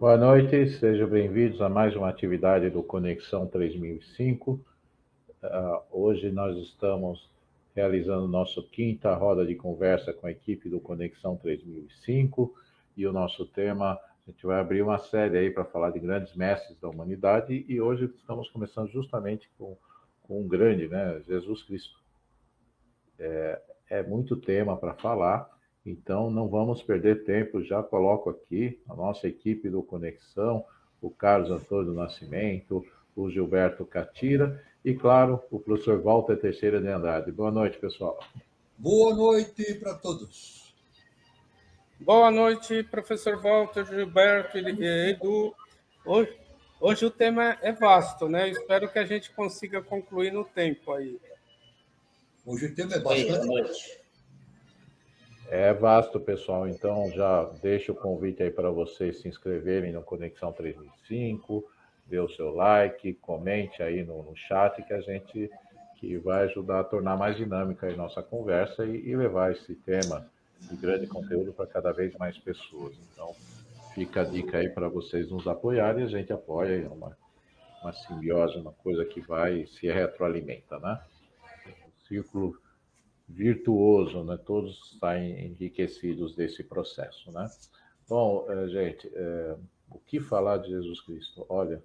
Boa noite, sejam bem-vindos a mais uma atividade do Conexão 3005. Hoje nós estamos realizando nossa quinta roda de conversa com a equipe do Conexão 3005 e o nosso tema, a gente vai abrir uma série aí para falar de grandes mestres da humanidade e hoje estamos começando justamente com um grande, né, Jesus Cristo. É muito tema para falar, então não vamos perder tempo, já coloco aqui a nossa equipe do Conexão, o Carlos Antônio Nascimento, o Gilberto Catira e, claro, o professor Walter Teixeira de Andrade. Boa noite, pessoal. Boa noite para todos. Boa noite, professor Walter, Gilberto e Edu. Hoje o tema é vasto, né? Espero que a gente consiga concluir no tempo aí. Hoje o tema é bastante. É vasto, pessoal, então já deixo o convite aí para vocês se inscreverem no Conexão 3005, dê o seu like, comente aí no chat que vai ajudar a tornar mais dinâmica a nossa conversa e levar esse tema de grande conteúdo para cada vez mais pessoas. Então, fica a dica aí para vocês nos apoiarem e a gente apoia, é uma simbiose, uma coisa que vai e se retroalimenta, né? Um círculo virtuoso, né? Todos saem enriquecidos desse processo, né? Bom, gente, o que falar de Jesus Cristo? Olha,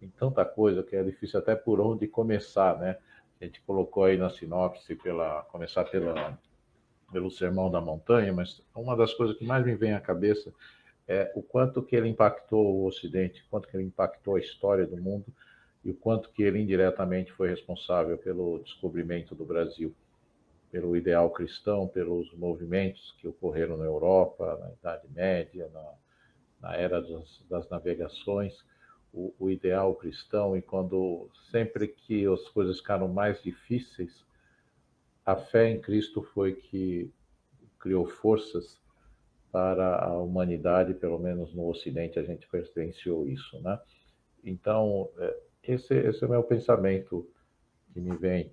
tem tanta coisa que é difícil até por onde começar, né? A gente colocou aí na sinopse começar pelo Sermão da Montanha, mas uma das coisas que mais me vem à cabeça é o quanto que ele impactou o Ocidente, o quanto que ele impactou a história do mundo e o quanto que ele indiretamente foi responsável pelo descobrimento do Brasil, pelo ideal cristão, pelos movimentos que ocorreram na Europa, na Idade Média, na era das navegações, o ideal cristão, e quando sempre que as coisas ficaram mais difíceis, a fé em Cristo foi que criou forças para a humanidade, pelo menos no Ocidente a gente presenciou isso, né? Então, esse é o meu pensamento que me vem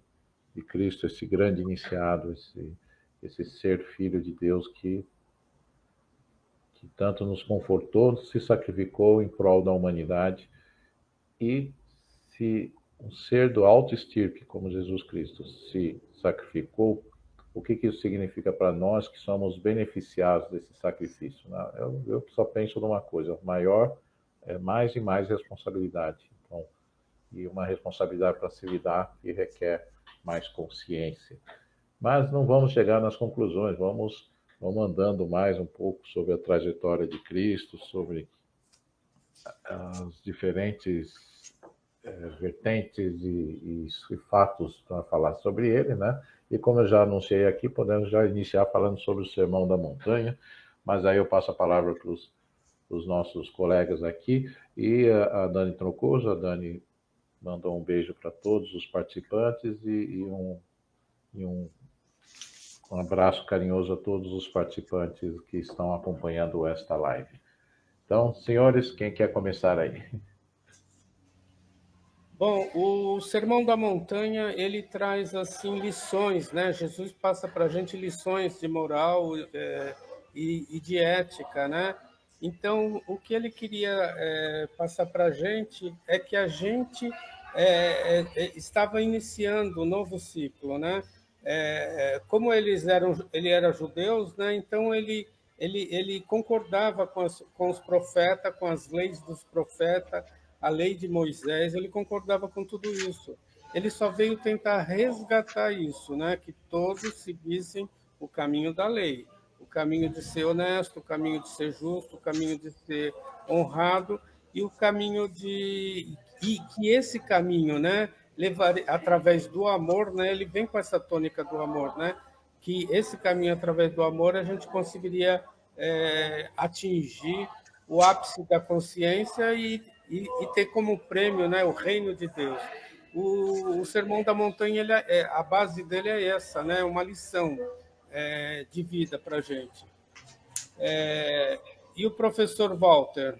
de Cristo, esse grande iniciado, esse ser filho de Deus que tanto nos confortou, se sacrificou em prol da humanidade e se um ser do alto estirpe como Jesus Cristo se sacrificou, o que isso significa para nós que somos beneficiados desse sacrifício, né? Eu só penso numa coisa, maior é mais e mais responsabilidade. Então, e uma responsabilidade para se lidar que requer mais consciência. Mas não vamos chegar nas conclusões, vamos andando mais um pouco sobre a trajetória de Cristo, sobre as diferentes vertentes e fatos para falar sobre ele, né? E como eu já anunciei aqui, podemos já iniciar falando sobre o Sermão da Montanha, mas aí eu passo a palavra para os nossos colegas aqui, e a Dani Troncoso, a Dani mandou um beijo para todos os participantes e um abraço carinhoso a todos os participantes que estão acompanhando esta live. Então, senhores, quem quer começar aí? Bom, o Sermão da Montanha, ele traz, assim, lições, né? Jesus passa para a gente lições de moral e de ética, né? Então, o que ele queria passar para a gente é que a gente estava iniciando um novo ciclo, né? Como ele era judeus, né? Então ele concordava com os profetas, com as leis dos profetas, a lei de Moisés, ele concordava com tudo isso. Ele só veio tentar resgatar isso, né? Que todos seguissem o caminho da lei, o caminho de ser honesto, o caminho de ser justo, o caminho de ser honrado e o caminho e que esse caminho, né, levar através do amor, né? Ele vem com essa tônica do amor, né? Que esse caminho através do amor a gente conseguiria atingir o ápice da consciência e ter como prêmio, né, o reino de Deus. O Sermão da Montanha, a base dele é essa, né, uma lição de vida para a gente. E o professor Walter?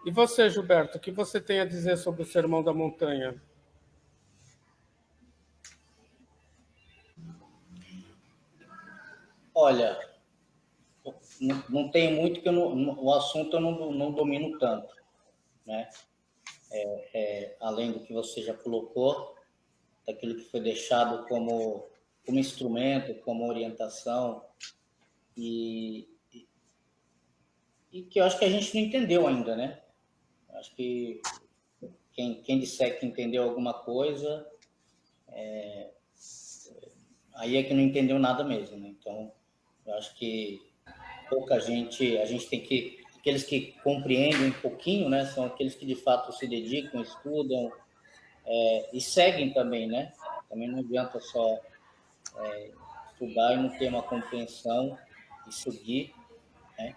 E você, Gilberto, o que você tem a dizer sobre o Sermão da Montanha? Olha, não tem muito que o assunto eu não domino tanto, né? Além do que você já colocou, daquilo que foi deixado como instrumento, como orientação, e que eu acho que a gente não entendeu ainda, né? Acho que quem disser que entendeu alguma coisa, aí é que não entendeu nada mesmo, né? Então, eu acho que pouca gente, a gente tem que, aqueles que compreendem um pouquinho, né, são aqueles que de fato se dedicam, estudam, e seguem também, né? Também não adianta só estudar e não ter uma compreensão e seguir, né?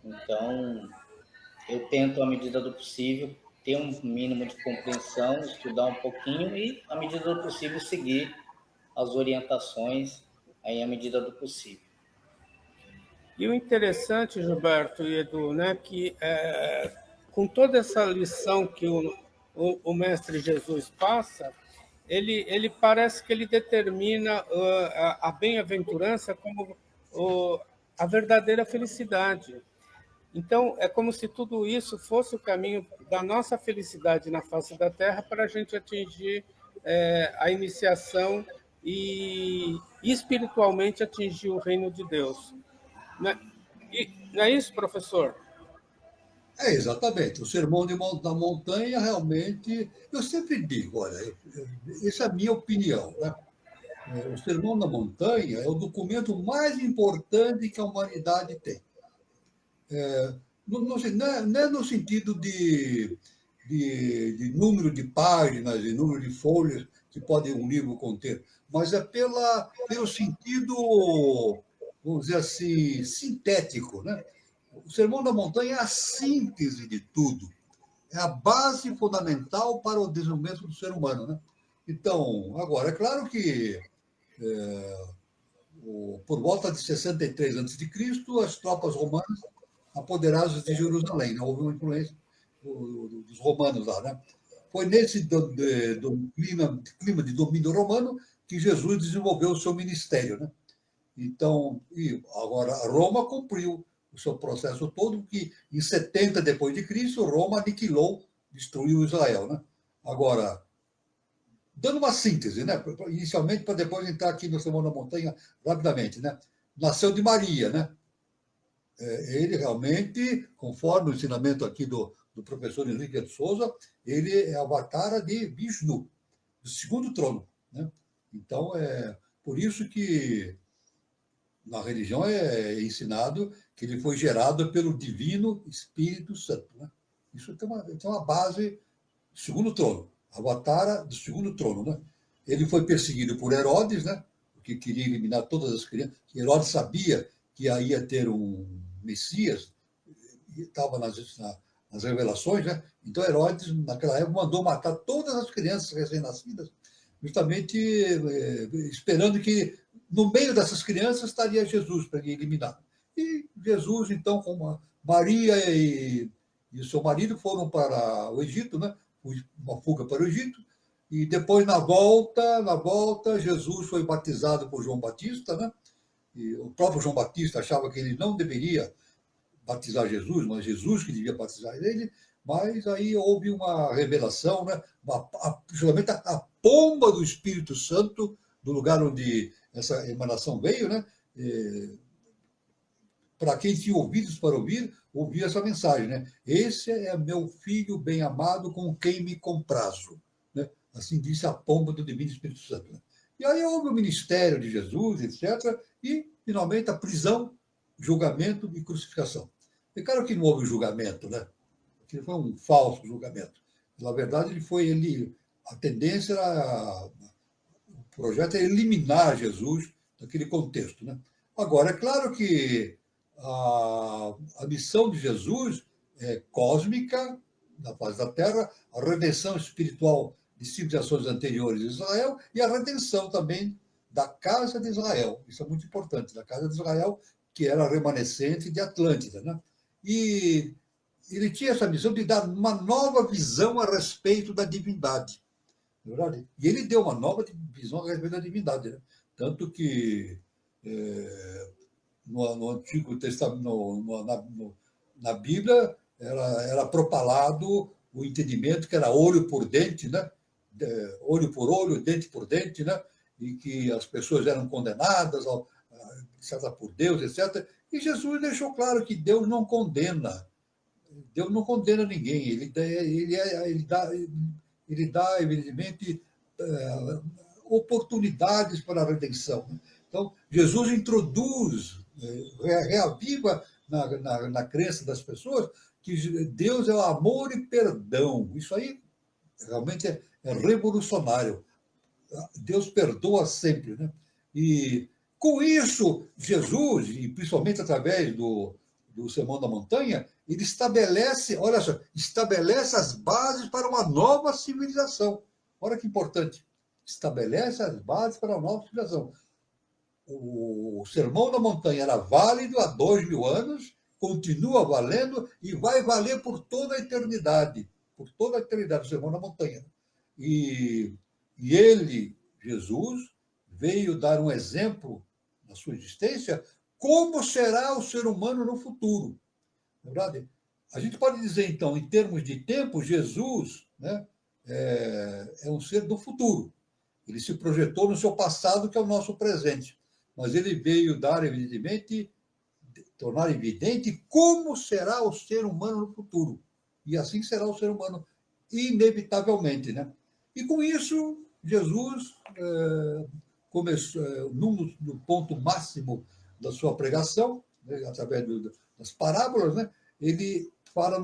Então, eu tento, à medida do possível, ter um mínimo de compreensão, estudar um pouquinho e, à medida do possível, seguir as orientações aí à medida do possível. E o interessante, Gilberto e Edu, né, que com toda essa lição que o Mestre Jesus passa, ele parece que ele determina a bem-aventurança como a verdadeira felicidade. Então, é como se tudo isso fosse o caminho da nossa felicidade na face da Terra para a gente atingir a iniciação e espiritualmente atingir o reino de Deus. Não é isso, professor? Exatamente. O Sermão da Montanha, realmente, eu sempre digo, olha, essa é a minha opinião, né? O Sermão da Montanha é o documento mais importante que a humanidade tem. Não é no sentido de número de páginas, de número de folhas que pode um livro conter, mas é pelo sentido, vamos dizer assim, sintético, né? O Sermão da Montanha é a síntese de tudo, é a base fundamental para o desenvolvimento do ser humano, né? Então, agora, é claro que por volta de 63 a.C., as tropas romanas apoderadas de Jerusalém, né? Houve uma influência dos romanos lá, né? Foi nesse clima de domínio romano que Jesus desenvolveu o seu ministério, né? Então, e agora Roma cumpriu o seu processo todo, que em 70 depois de Cristo, Roma aniquilou, destruiu Israel, né? Agora, dando uma síntese, né? Inicialmente, para depois entrar aqui no Sermão da Montanha rapidamente, né? Nasceu de Maria, né? Ele realmente, conforme o ensinamento aqui do professor Henrique de Souza, ele é avatar de Vishnu, do segundo trono, né? Então, por isso que na religião é ensinado que ele foi gerado pelo divino Espírito Santo, né? Isso tem uma base, segundo trono, avatar do segundo trono, né? Ele foi perseguido por Herodes, né? Que queria eliminar todas as crianças. Herodes sabia que ia ter um Messias, estava nas revelações, né? Então Herodes, naquela época, mandou matar todas as crianças recém-nascidas, justamente esperando que no meio dessas crianças estaria Jesus para ele eliminar. E Jesus, então, com Maria e seu marido foram para o Egito, né? Uma fuga para o Egito, e depois, na volta, Jesus foi batizado por João Batista, né? E o próprio João Batista achava que ele não deveria batizar Jesus, mas Jesus que devia batizar ele, mas aí houve uma revelação, né? Justamente a pomba do Espírito Santo, do lugar onde essa emanação veio, né? Para quem tinha ouvidos para ouvir essa mensagem, né? Esse é meu filho bem amado com quem me comprazo, né? Assim disse a pomba do Divino Espírito Santo, né? E aí houve o ministério de Jesus, etc., e, finalmente, a prisão, julgamento e crucificação. É claro que não houve julgamento, né? Que foi um falso julgamento. Na verdade, a tendência era, o projeto é eliminar Jesus daquele contexto, né? Agora, é claro que a missão de Jesus é cósmica, na face da Terra, a redenção espiritual de civilizações anteriores de Israel e a redenção também da casa de Israel. Isso é muito importante, da casa de Israel, que era remanescente de Atlântida, né? E ele tinha essa missão de dar uma nova visão a respeito da divindade. Não é verdade? E ele deu uma nova visão a respeito da divindade, né? Tanto que no Antigo Testamento, na Bíblia, era propalado o entendimento que era olho por dente, né? Olho por olho, dente por dente, né? E que as pessoas eram condenadas, etc., por Deus, etc. E Jesus deixou claro que Deus não condena. Deus não condena ninguém. Ele dá evidentemente, oportunidades para a redenção. Então, Jesus introduz, reaviva na crença das pessoas que Deus é o amor e perdão. Isso aí realmente é revolucionário. Deus perdoa sempre, né? E com isso, Jesus, e principalmente através do Sermão da Montanha, ele estabelece, olha só, estabelece as bases para uma nova civilização. Olha que importante. Estabelece as bases para uma nova civilização. O Sermão da Montanha era válido há 2000 anos, continua valendo e vai valer por toda a eternidade. Por toda a eternidade, o Sermão da Montanha. E ele, Jesus, veio dar um exemplo na sua existência como será o ser humano no futuro. Na verdade, a gente pode dizer, então, em termos de tempo, Jesus, né, é um ser do futuro. Ele se projetou no seu passado, que é o nosso presente. Mas ele veio dar, evidentemente, tornar evidente como será o ser humano no futuro. E assim será o ser humano, inevitavelmente, né? E com isso, Jesus começou, no ponto máximo da sua pregação, né, através das parábolas, né, ele fala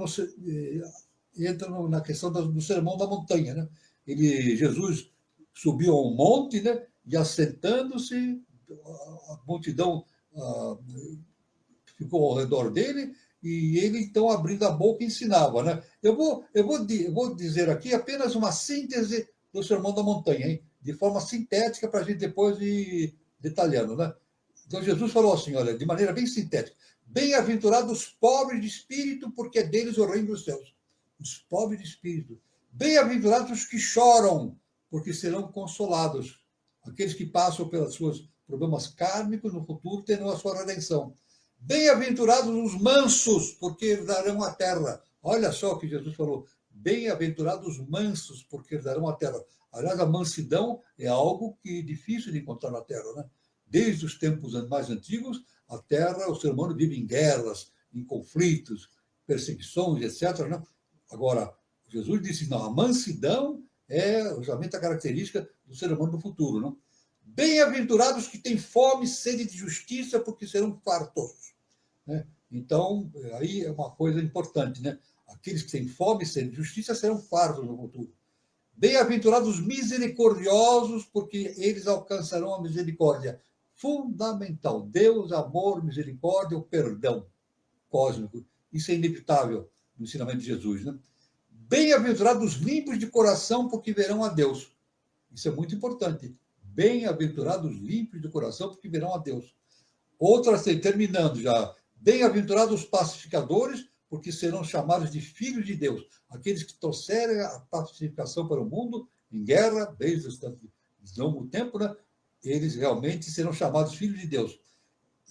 entra na questão do Sermão da Montanha, né? Jesus subiu a um monte, né, e assentando-se, a multidão ficou ao redor dele, e ele, então, abrindo a boca, ensinava, né? Eu vou dizer aqui apenas uma síntese do Sermão da Montanha, hein? De forma sintética, para a gente depois ir detalhando, né? Então, Jesus falou assim, olha, de maneira bem sintética: bem-aventurados os pobres de espírito, porque é deles o reino dos céus. Os pobres de espírito. Bem-aventurados os que choram, porque serão consolados. Aqueles que passam pelos seus problemas kármicos, no futuro terão a sua redenção. Bem-aventurados os mansos, porque herdarão a terra. Olha só o que Jesus falou. Bem-aventurados os mansos, porque herdarão a terra. Aliás, a mansidão é algo que é difícil de encontrar na terra, né? Desde os tempos mais antigos, a terra, o ser humano vive em guerras, em conflitos, perseguições, etc., né? Agora, Jesus disse, não, a mansidão é justamente a característica do ser humano do futuro, não? Bem-aventurados que têm fome e sede de justiça, porque serão fartos, né? Então, aí é uma coisa importante, né? Aqueles que têm fome e sede de justiça serão fartos no futuro. Bem-aventurados misericordiosos, porque eles alcançarão a misericórdia. Fundamental. Deus, amor, misericórdia, o perdão cósmico. Isso é inevitável no ensinamento de Jesus, né? Bem-aventurados limpos de coração, porque verão a Deus. Isso é muito importante. Bem-aventurados limpos de coração, porque verão a Deus. Outra, terminando já. Bem-aventurados pacificadores, porque serão chamados de filhos de Deus. Aqueles que trouxerem a pacificação para o mundo, em guerra, desde longo tempo, né? Eles realmente serão chamados filhos de Deus.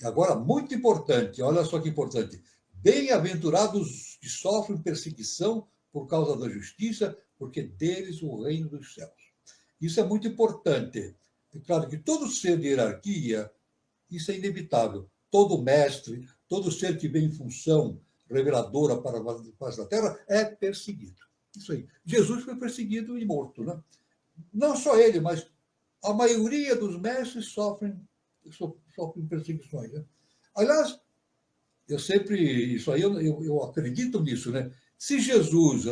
E agora, muito importante, olha só que importante. Bem-aventurados que sofrem perseguição por causa da justiça, porque deles o reino dos céus. Isso é muito importante. É claro que todo ser de hierarquia, isso é inevitável. Todo mestre, todo ser que vem em função reveladora para a face da terra é perseguido. Isso aí. Jesus foi perseguido e morto, né? Não só ele, mas a maioria dos mestres sofrem perseguições, né? Aliás, isso aí eu acredito nisso, né? Se Jesus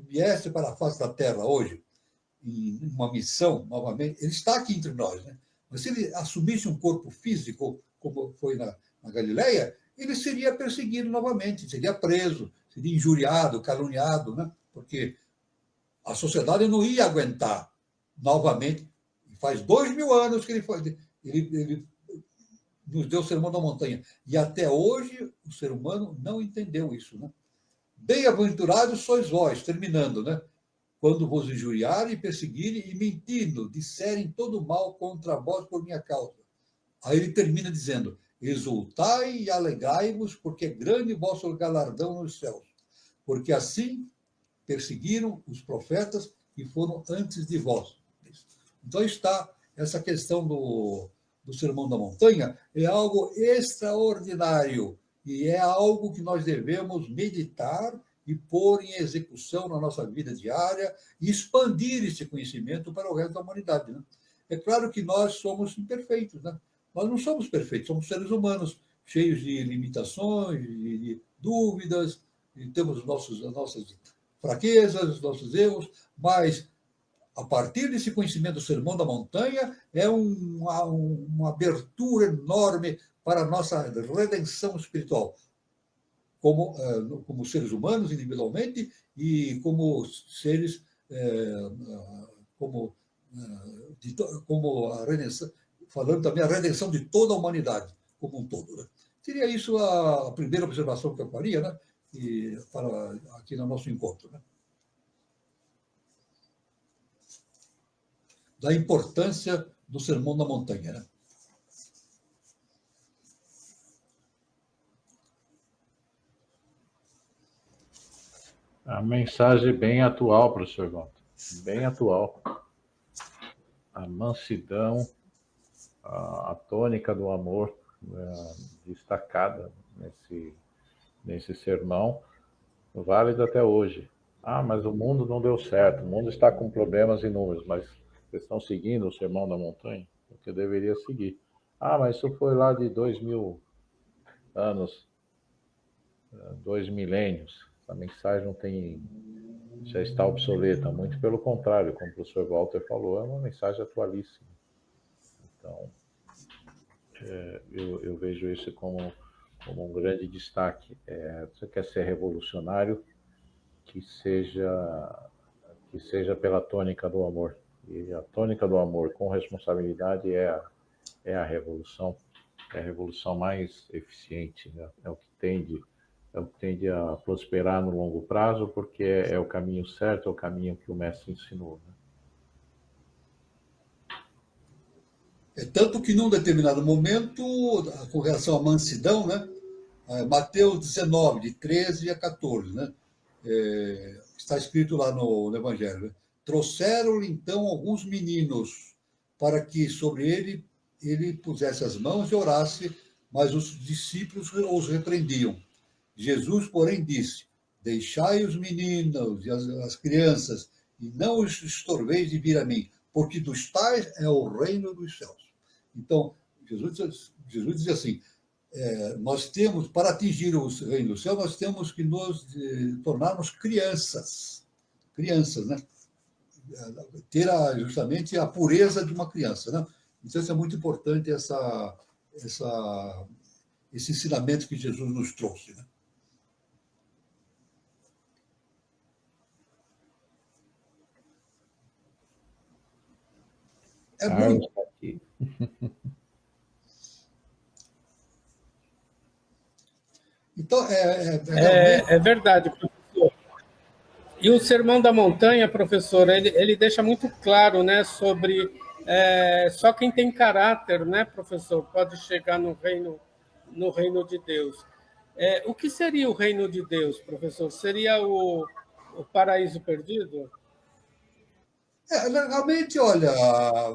viesse para a face da terra hoje, em uma missão, novamente, ele está aqui entre nós, né? Mas se ele assumisse um corpo físico, como foi na Galileia, ele seria perseguido novamente, seria preso, seria injuriado, caluniado, né? Porque a sociedade não ia aguentar novamente. Faz 2000 anos que ele nos deu o Sermão da Montanha. E até hoje o ser humano não entendeu isso, né? Bem-aventurados sois vós, terminando, né? Quando vos injuriarem, perseguirem e mentindo, disserem todo mal contra vós por minha causa. Aí ele termina dizendo: exultai e alegrai-vos, porque é grande o vosso galardão nos céus, porque assim perseguiram os profetas que foram antes de vós. Então está essa questão do Sermão da Montanha, é algo extraordinário e é algo que nós devemos meditar e pôr em execução na nossa vida diária e expandir esse conhecimento para o resto da humanidade. Né? É claro que nós somos imperfeitos, né? Nós não somos perfeitos, somos seres humanos, cheios de limitações, de dúvidas, e temos as nossas fraquezas, os nossos erros, mas a partir desse conhecimento do Sermão da Montanha, é uma abertura enorme para a nossa redenção espiritual, como seres humanos individualmente e como seres, como a redenção, falando também a redenção de toda a humanidade como um todo. Né? Seria isso a primeira observação que eu faria, né? E para aqui no nosso encontro. Né? Da importância do Sermão da Montanha. Né? A mensagem bem atual, professor Walter, bem atual. A mansidão, a tônica do amor destacada nesse sermão, válido até hoje. Ah, mas o mundo não deu certo, o mundo está com problemas inúmeros, mas vocês estão seguindo o Sermão da Montanha? Porque deveria seguir. Ah, mas isso foi lá de 2000 anos, 2 milênios. A mensagem não tem, já está obsoleta. Muito pelo contrário, como o professor Walter falou, é uma mensagem atualíssima. Então, eu vejo isso como um grande destaque. Você quer ser revolucionário, que seja pela tônica do amor. E a tônica do amor com responsabilidade é a revolução mais eficiente, né? É o que tende a prosperar no longo prazo, porque é o caminho certo, é o caminho que o mestre ensinou. Né? É tanto que, num determinado momento, com relação à mansidão, né? Mateus 19, de 13 a 14, né? Está escrito lá no Evangelho. Né? Trouxeram-lhe, então, alguns meninos para que sobre ele pusesse as mãos e orasse, mas os discípulos os repreendiam. Jesus, porém, disse: deixai os meninos e as crianças, e não os estorveis de vir a mim, porque dos tais é o reino dos céus. Então, Jesus diz assim: nós temos, para atingir o reino do céu, nós temos que nos tornarmos crianças, né? Ter justamente a pureza de uma criança, né? Então, isso é muito importante, esse ensinamento que Jesus nos trouxe, né? É muito. Aqui. Então, É verdade, professor. E o Sermão da Montanha, professor, ele deixa muito claro, né, sobre só quem tem caráter, né, professor, pode chegar no reino de Deus. O que seria o reino de Deus, professor? Seria o paraíso perdido? Realmente, olha,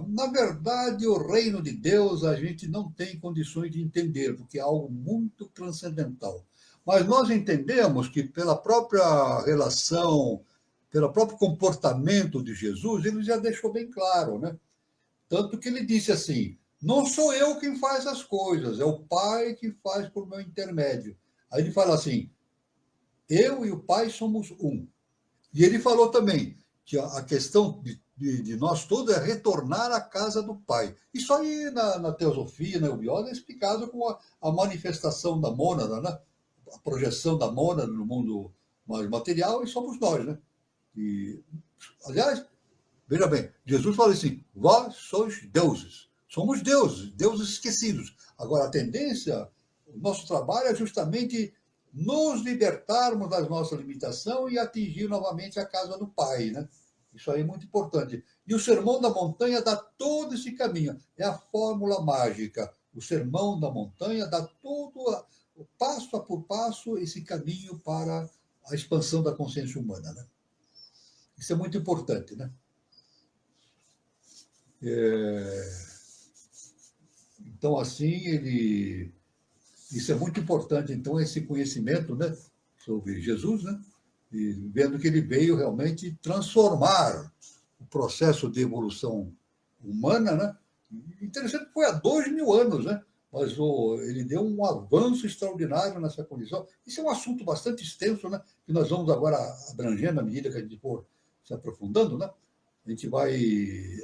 na verdade, o reino de Deus a gente não tem condições de entender, porque é algo muito transcendental. Mas nós entendemos que, pela própria relação, pelo próprio comportamento de Jesus, ele já deixou bem claro, né? Tanto que ele disse assim: não sou eu quem faz as coisas, é o Pai que faz por meu intermédio. Aí ele fala assim: eu e o Pai somos um. E ele falou também que a questão de nós todos é retornar à casa do Pai. Isso aí na teosofia, na eubiose, é explicado com a manifestação da mônada, né? A projeção da mônada no mundo mais material, e somos nós. Né? E, aliás, veja bem, Jesus fala assim: vós sois deuses. Somos deuses, deuses esquecidos. Agora, a tendência, o nosso trabalho é justamente nos libertarmos da nossa limitação e atingir novamente a casa do Pai, né? Isso aí é muito importante. E o Sermão da Montanha dá todo esse caminho. É a fórmula mágica. O Sermão da Montanha dá todo, passo a por passo, esse caminho para a expansão da consciência humana, né? Isso é muito importante, né? Então, assim, isso é muito importante, então, esse conhecimento, né, sobre Jesus, né? E vendo que ele veio realmente transformar o processo de evolução humana, né? Interessante que foi há 2.000 anos, né? Mas ele deu um avanço extraordinário nessa condição. Isso é um assunto bastante extenso, né? Que nós vamos agora abrangendo à medida que a gente for se aprofundando, né? A gente vai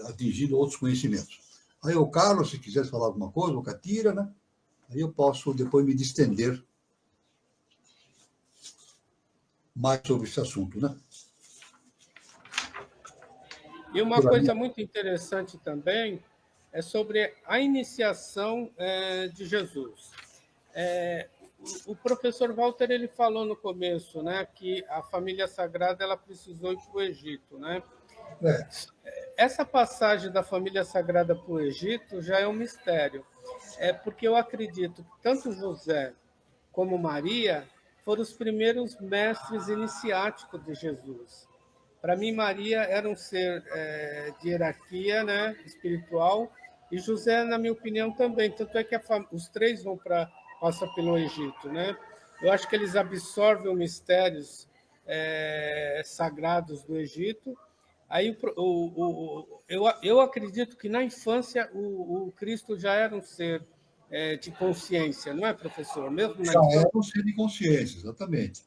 atingindo outros conhecimentos. Aí o Carlos, se quiser falar alguma coisa, o Catira, né? Aí eu posso depois me distender mais sobre esse assunto, né? E uma coisa muito interessante também é sobre a iniciação de Jesus. O professor Walter ele falou no começo, né, que a família sagrada ela precisou ir para o Egito, né? Essa passagem da família sagrada para o Egito já é um mistério, porque eu acredito que tanto José como Maria foram os primeiros mestres iniciáticos de Jesus. Para mim, Maria era um ser de hierarquia, né, espiritual, e José, na minha opinião, também. Tanto é que os três passam pelo Egito, né? Eu acho que eles absorvem os mistérios sagrados do Egito. Aí, eu acredito que na infância o Cristo já era um ser de consciência, não é, professor? Mesmo na já infância? era um ser de consciência, exatamente.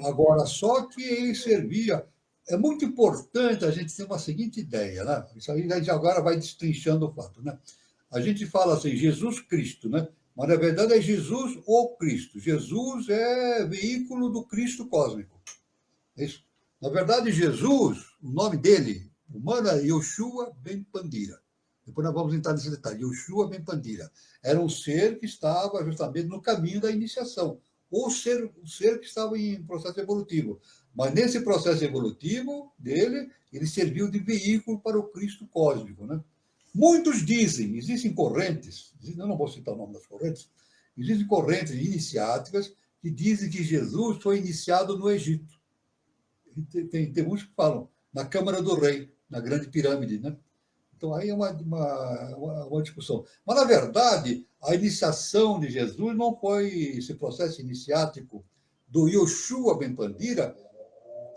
Agora, só que ele servia. É muito importante a gente ter uma seguinte ideia, né? Isso aí a gente agora vai destrinchando o fato, né? A gente fala assim, Jesus Cristo, né? Mas na verdade é Jesus ou Cristo. Jesus é veículo do Cristo cósmico. É isso. Na verdade, Jesus, o nome dele, humano, é Yoshua Ben Pandira. Depois nós vamos entrar nesse detalhe. Yoshua Ben Pandira. Era um ser que estava justamente no caminho da iniciação. Ou ser que estava em processo evolutivo. Mas nesse processo evolutivo dele, ele serviu de veículo para o Cristo cósmico, né? Muitos dizem, existem correntes, eu não vou citar o nome das correntes, existem correntes iniciáticas que dizem que Jesus foi iniciado no Egito. Tem muitos que falam na Câmara do Rei, na Grande Pirâmide, né? Então, aí é uma discussão. Mas, na verdade, a iniciação de Jesus não foi esse processo iniciático do Yoshua Ben Pandira.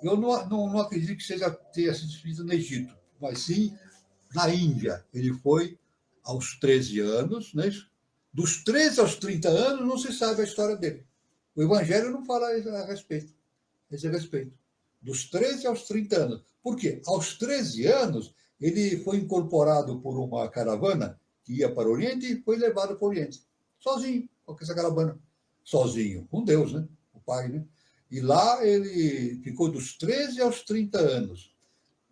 Eu não acredito que tenha sido feito no Egito, mas sim na Índia. Ele foi aos 13 anos, né? Dos 13 aos 30 anos não se sabe a história dele. O Evangelho não fala a respeito. Dos 13 aos 30 anos. Por quê? Aos 13 anos, ele foi incorporado por uma caravana que ia para o Oriente e foi levado para o Oriente. Sozinho, com essa caravana. Sozinho, com Deus, né? O Pai, né? E lá ele ficou dos 13 aos 30 anos.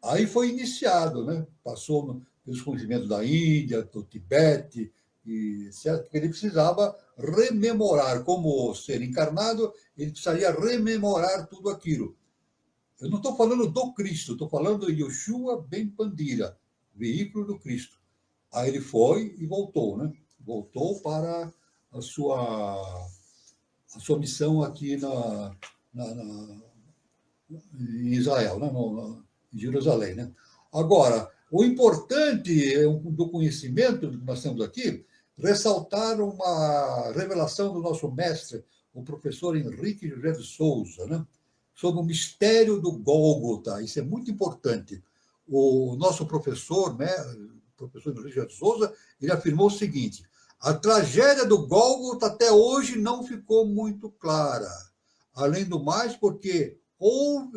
Aí foi iniciado, né? Passou pelos conhecimentos da Índia, do Tibete, e certo? Ele precisava rememorar, como ser encarnado, ele precisaria rememorar tudo aquilo. Eu não estou falando do Cristo, estou falando de Yoshua Ben Pandira, veículo do Cristo. Aí ele foi e voltou, né? Voltou para a sua missão aqui em Israel, né? Em Jerusalém, né? Agora, o importante do conhecimento que nós temos aqui, ressaltar uma revelação do nosso mestre, o professor Henrique José de Souza, né? Sobre o mistério do Gólgota. Isso é muito importante. O nosso professor, né, o professor Henrique José de Souza, ele afirmou o seguinte: a tragédia do Gólgota até hoje não ficou muito clara. Além do mais, porque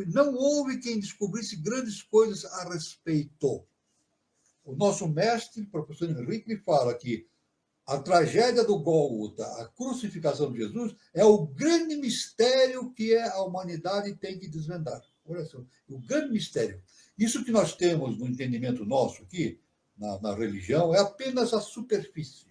não houve quem descobrisse grandes coisas a respeito. O nosso mestre, o professor Henrique, fala que a tragédia do Gólgota, a crucificação de Jesus, é o grande mistério que a humanidade tem que desvendar. Olha só, o grande mistério. Isso que nós temos no entendimento nosso aqui, na religião, é apenas a superfície.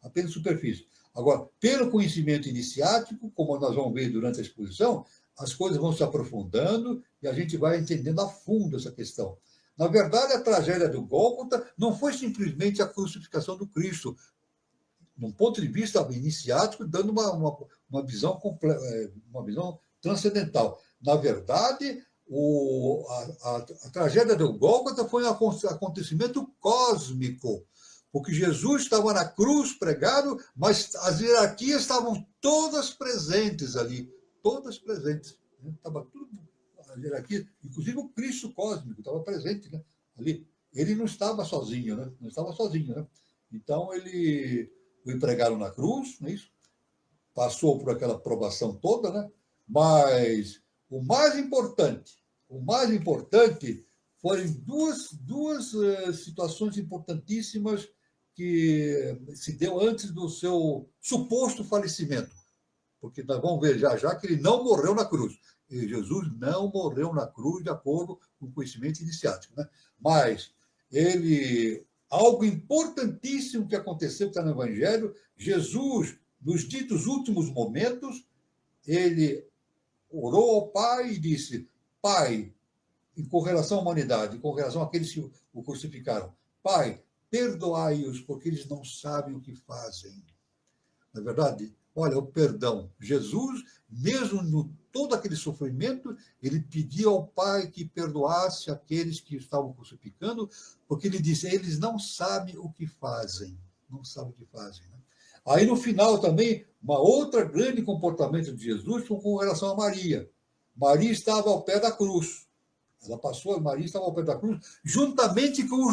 Apenas superfície. Agora, pelo conhecimento iniciático, como nós vamos ver durante a exposição, as coisas vão se aprofundando e a gente vai entendendo a fundo essa questão. Na verdade, a tragédia do Gólgota não foi simplesmente a crucificação do Cristo, num ponto de vista iniciático, dando uma visão transcendental. Na verdade, a tragédia do Gólgota foi um acontecimento cósmico, porque Jesus estava na cruz pregado, mas as hierarquias estavam todas presentes ali, todas presentes. Né? Estava tudo, a hierarquia, inclusive o Cristo cósmico estava presente, né? Ali. Ele não estava sozinho, né? Não estava sozinho, né? Então, o empregaram na cruz, não é isso? Passou por aquela provação toda, né? Mas o mais importante foram duas situações importantíssimas que se deu antes do seu suposto falecimento. Porque nós vamos ver já que ele não morreu na cruz. E Jesus não morreu na cruz de acordo com o conhecimento iniciático, né? Mas algo importantíssimo que aconteceu, que está no Evangelho, Jesus, nos ditos últimos momentos, ele orou ao Pai e disse: Pai, com relação à humanidade, com relação àqueles que o crucificaram, Pai, perdoai-os, porque eles não sabem o que fazem. Na verdade, olha, o perdão. Jesus, mesmo no todo aquele sofrimento, ele pediu ao Pai que perdoasse aqueles que estavam crucificando, porque ele disse: eles não sabem o que fazem. Não sabem o que fazem. Né? Aí, no final, também, uma outra grande comportamento de Jesus foi com relação a Maria. Maria estava ao pé da cruz. Maria estava ao pé da cruz, juntamente com o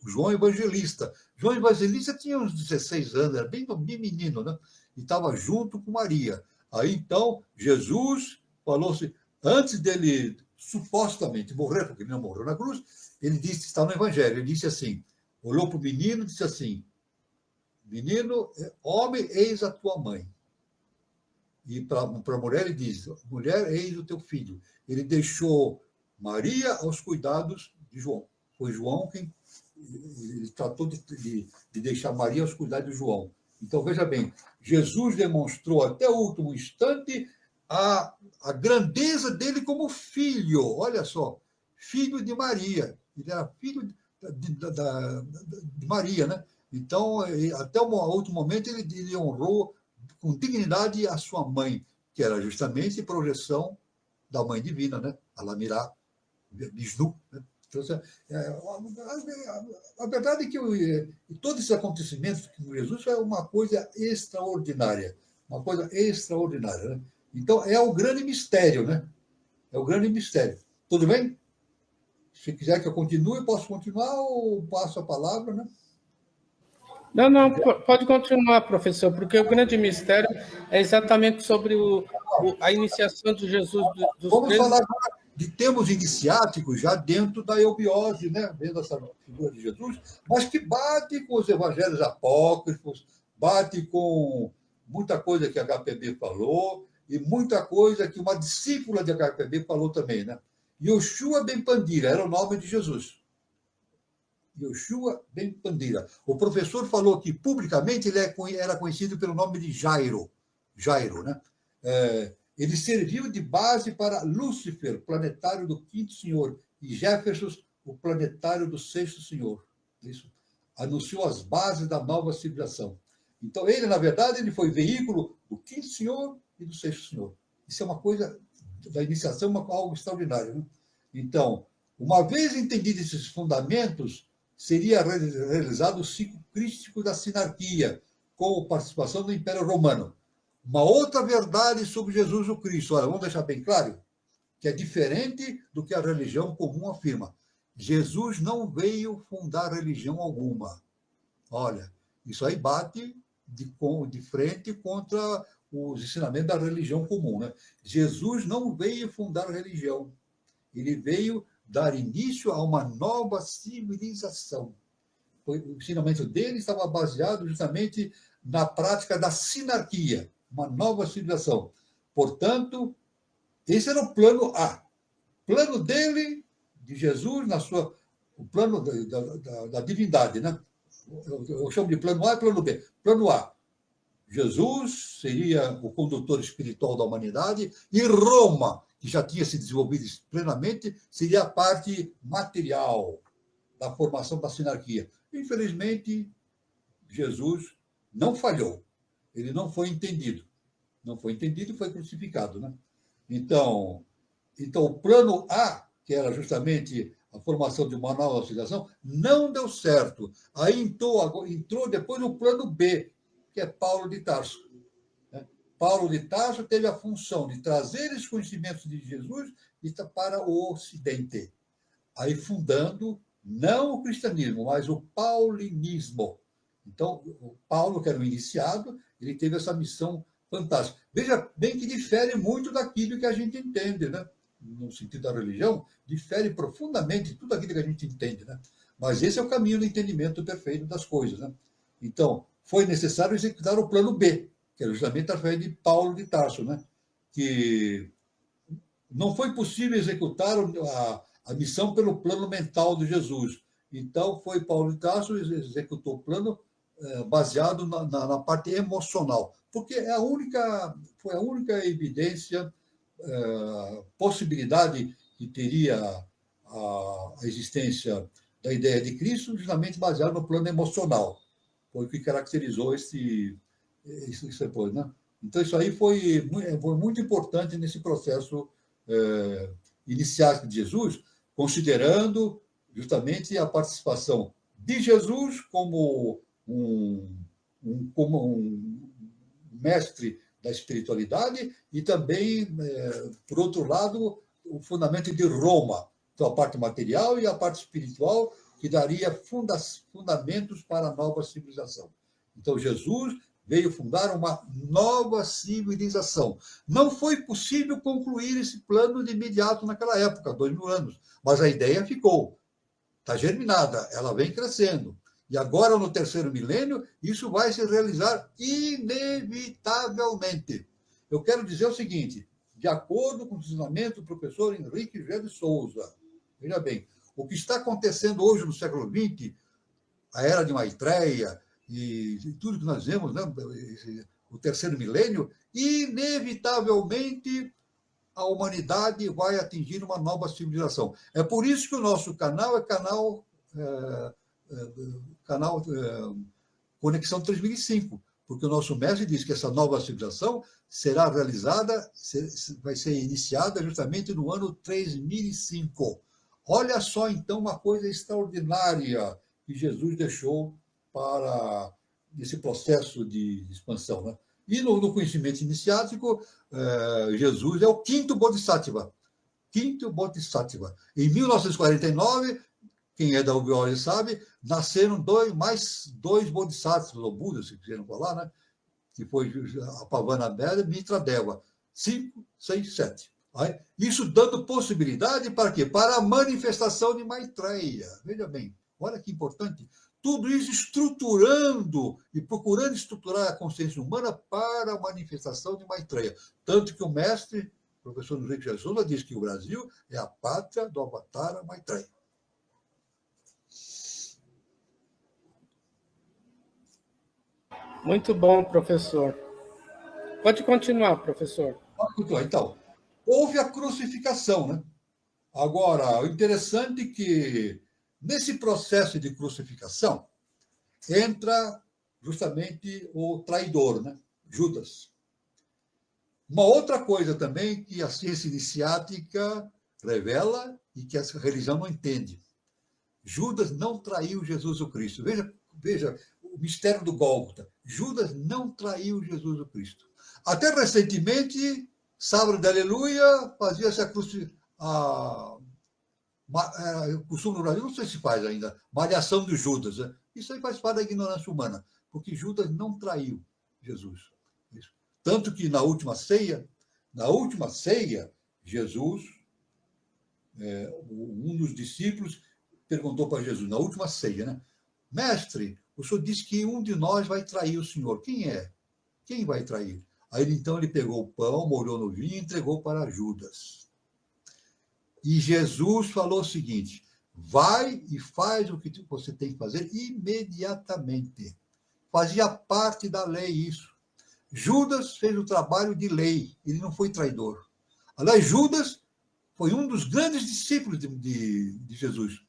João Evangelista. João Evangelista tinha uns 16 anos, era bem menino, né? E estava junto com Maria. Aí, então, Jesus falou-se, antes dele supostamente morrer, porque ele não morreu na cruz, ele disse, está no Evangelho, ele disse assim, olhou para o menino e disse assim: menino, homem, eis a tua mãe. E para a mulher ele diz: mulher, eis o teu filho. Ele deixou Maria aos cuidados de João. Foi João quem ele tratou de deixar Maria aos cuidados de João. Então, veja bem, Jesus demonstrou até o último instante a grandeza dele como filho. Olha só, filho de Maria. Ele era filho de Maria, né? Então, até o último momento, ele honrou com dignidade a sua mãe, que era justamente projeção da mãe divina, né? Alamirá, Vishnu, né? Então, a verdade é que todos esses acontecimentos com Jesus é uma coisa extraordinária, né? Então, é o grande mistério, né? É o grande mistério. Tudo bem? Se quiser que eu continue, posso continuar ou passo a palavra, né? Não, pode continuar, professor, porque o grande mistério é exatamente sobre a iniciação de Jesus dos Vamos 13. falar agora de termos iniciáticos já dentro da eubiose, né? Dentro dessa figura de Jesus, mas que bate com os evangelhos apócrifos, bate com muita coisa que a HPB falou e muita coisa que uma discípula de HPB falou também, né? Yoshua ben Pandira era o nome de Jesus. Yoshua ben Pandira. O professor falou que, publicamente, ele era conhecido pelo nome de Jairo, né? Ele serviu de base para Lúcifer, planetário do quinto senhor, e Jefferson, o planetário do sexto senhor. Isso. Anunciou as bases da nova civilização. Então, ele, na verdade, ele foi veículo do quinto senhor e do sexto senhor. Isso é uma coisa da iniciação, algo extraordinário, né? Então, uma vez entendidos esses fundamentos, seria realizado o ciclo crístico da sinarquia, com a participação do Império Romano. Uma outra verdade sobre Jesus o Cristo, olha, vamos deixar bem claro, que é diferente do que a religião comum afirma. Jesus não veio fundar religião alguma. Olha, isso aí bate de frente contra os ensinamentos da religião comum, né? Jesus não veio fundar religião. Ele veio dar início a uma nova civilização. O ensinamento dele estava baseado justamente na prática da sinarquia, uma nova civilização. Portanto, esse era o plano A. Plano dele, de Jesus, o plano da divindade, né? Eu chamo de plano A e plano B. Plano A, Jesus seria o condutor espiritual da humanidade, e Roma, que já tinha se desenvolvido plenamente, seria a parte material da formação da sinarquia. Infelizmente, Jesus não falhou. Ele não foi entendido. Não foi entendido e foi crucificado, né? Então, o plano A, que era justamente a formação de uma nova civilização, não deu certo. Aí entrou depois o plano B, que é Paulo de Tarso. Paulo de Tarso teve a função de trazer esses conhecimentos de Jesus para o Ocidente. Aí fundando, não o cristianismo, mas o paulinismo. Então, o Paulo, que era um iniciado, ele teve essa missão fantástica. Veja bem que difere muito daquilo que a gente entende, né? No sentido da religião, difere profundamente de tudo aquilo que a gente entende, né? Mas esse é o caminho do entendimento perfeito das coisas, né? Então, foi necessário executar o plano B, que é justamente através de Paulo de Tarso, né? Que não foi possível executar a missão pelo plano mental de Jesus. Então, foi Paulo de Tarso que executou o plano baseado na parte emocional, porque foi a única evidência, possibilidade que teria a existência da ideia de Cristo, justamente baseado no plano emocional. Foi o que caracterizou isso depois, né? Então, isso aí foi muito importante nesse processo iniciático de Jesus, considerando justamente a participação de Jesus como um mestre da espiritualidade e também, por outro lado, o fundamento de Roma, então a parte material e a parte espiritual, que daria fundamentos para a nova civilização. Então, Jesus veio fundar uma nova civilização. Não foi possível concluir esse plano de imediato naquela época, 2000 anos, mas a ideia ficou, está germinada, ela vem crescendo. E agora, no terceiro milênio, isso vai se realizar inevitavelmente. Eu quero dizer o seguinte, de acordo com o ensinamento do professor Henrique José de Souza, veja bem, o que está acontecendo hoje no século XX, a era de Maitreya e tudo que nós vemos, né, o terceiro milênio, inevitavelmente a humanidade vai atingir uma nova civilização. É por isso que o nosso canal é canal Conexão 3005, porque o nosso mestre diz que essa nova civilização será realizada, vai ser iniciada justamente no ano 3005. Olha só, então, uma coisa extraordinária que Jesus deixou para esse processo de expansão, né? E no conhecimento iniciático, Jesus é o quinto Bodhisattva. Quinto Bodhisattva. Em 1949, quem é da UBOL sabe, nasceram mais dois Bodhisattvas, ou Budas, se quiserem falar, né? Que foi a Pavana Mera e Mitradeva. 5, 6, 7. Isso dando possibilidade para quê? Para a manifestação de Maitreya. Veja bem, olha que importante. Tudo isso estruturando e procurando estruturar a consciência humana para a manifestação de Maitreya. Tanto que o mestre, o professor Henrique José de Souza, diz que o Brasil é a pátria do Avatara Maitreya. Muito bom, professor. Pode continuar, professor. Então, houve a crucificação, né? Agora, o interessante é que, nesse processo de crucificação, entra justamente o traidor, né? Judas. Uma outra coisa também que a ciência iniciática revela e que a religião não entende. Judas não traiu Jesus o Cristo. Veja o mistério do Gólgota. Judas não traiu Jesus o Cristo. Até recentemente, sábado de Aleluia, fazia-se o costume no Brasil, não sei se faz ainda, malhação de Judas. Né? Isso aí faz parte da ignorância humana, porque Judas não traiu Jesus. Isso. Tanto que na última ceia, Jesus, um dos discípulos, perguntou para Jesus, na última ceia, né? Mestre, o senhor disse que um de nós vai trair o senhor. Quem é? Quem vai trair? Aí, então, ele pegou o pão, molhou no vinho e entregou para Judas. E Jesus falou o seguinte, vai e faz o que você tem que fazer imediatamente. Fazia parte da lei isso. Judas fez o trabalho de lei, ele não foi traidor. Aliás, Judas foi um dos grandes discípulos de Jesus.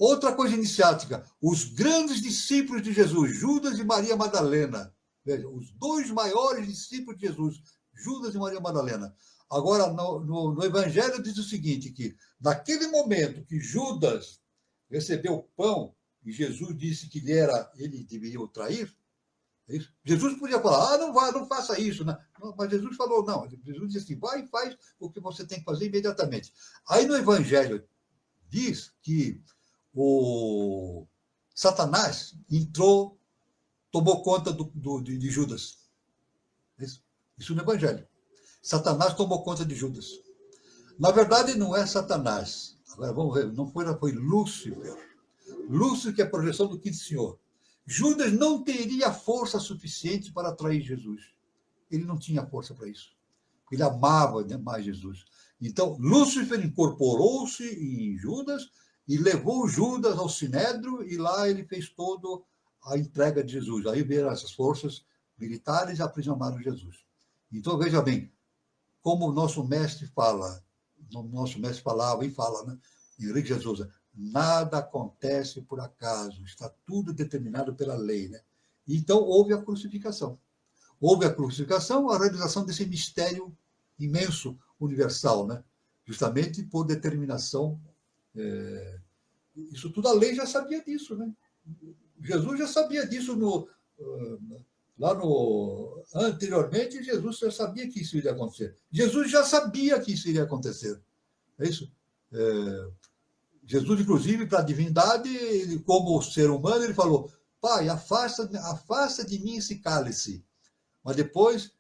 Outra coisa iniciática, os grandes discípulos de Jesus, Judas e Maria Madalena. Veja, os dois maiores discípulos de Jesus, Judas e Maria Madalena. Agora, no Evangelho diz o seguinte, que naquele momento que Judas recebeu o pão e Jesus disse que ele deveria o trair, é isso? Jesus podia falar, não faça isso, né? Mas Jesus falou, não. Jesus disse assim, vai e faz o que você tem que fazer imediatamente. Aí no Evangelho diz que o Satanás entrou, tomou conta de Judas. Isso no Evangelho. Satanás tomou conta de Judas. Na verdade, não é Satanás. Agora vamos ver, não foi Lúcifer. Lúcifer, que é a projeção do quinto senhor. Judas não teria força suficiente para atrair Jesus. Ele não tinha força para isso. Ele amava demais Jesus. Então, Lúcifer incorporou-se em Judas e levou Judas ao Sinédrio, e lá ele fez toda a entrega de Jesus. Aí vieram essas forças militares e aprisionaram Jesus. Então, veja bem, como o nosso mestre falava, né? Henrique Jesus, nada acontece por acaso, está tudo determinado pela lei, né? Então, houve a crucificação. Houve a crucificação, a realização desse mistério imenso, universal, né? Justamente por determinação. Isso tudo a lei já sabia disso, né? Jesus já sabia disso anteriormente. Jesus já sabia que isso iria acontecer. Jesus já sabia que isso iria acontecer. É isso? Jesus, inclusive, para a divindade, ele, como ser humano, ele falou, Pai, afasta de mim esse cálice. Mas depois,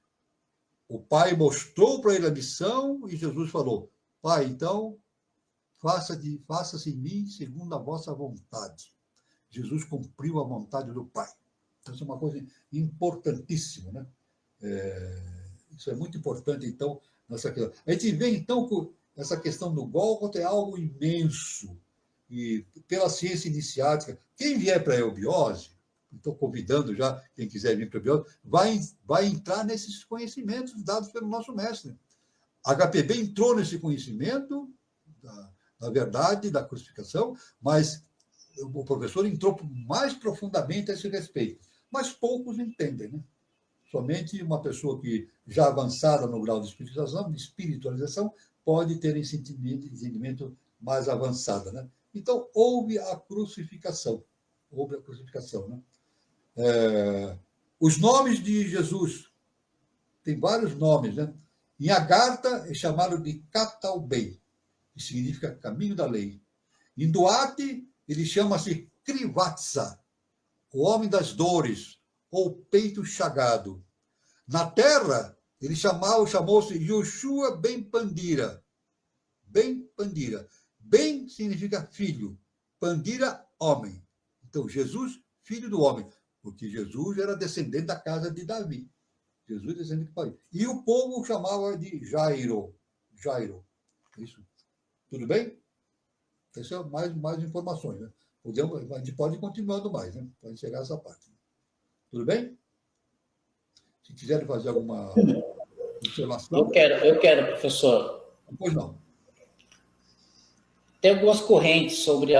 o Pai mostrou para ele a missão e Jesus falou, Pai, então, faça-se em mim segundo a vossa vontade. Jesus cumpriu a vontade do Pai. Então, isso é uma coisa importantíssima, né? Isso é muito importante, então, nessa questão. A gente vê, então, que essa questão do Gólgota é algo imenso. E pela ciência iniciática, quem vier para a eubiose, estou convidando já, quem quiser vir para a eubiose, vai entrar nesses conhecimentos dados pelo nosso mestre. A HPB entrou nesse conhecimento, da verdade, da crucificação, mas o professor entrou mais profundamente a esse respeito. Mas poucos entendem, né? Somente uma pessoa que já avançada no grau de espiritualização, pode ter esse entendimento mais avançado, né? Então, houve a crucificação. Houve a crucificação, né? Os nomes de Jesus, tem vários nomes, né? Em Agartha é chamado de Catalbei, que significa caminho da lei. Em Duarte, ele chama-se Krivatsa, o homem das dores, ou peito chagado. Na terra, ele chamou-se Yoshua Ben Pandira. Ben Pandira. Ben significa filho, Pandira, homem. Então, Jesus, filho do homem, porque Jesus era descendente da casa de Davi. Jesus descendente de Davi. E o povo o chamava de Jairo. Jairo. Isso. Tudo bem? Isso é mais informações, né? A gente pode ir continuando mais, né? Para chegar a essa parte. Tudo bem? Se quiserem fazer alguma observação. Eu quero, professor. Pois não. Tem algumas correntes sobre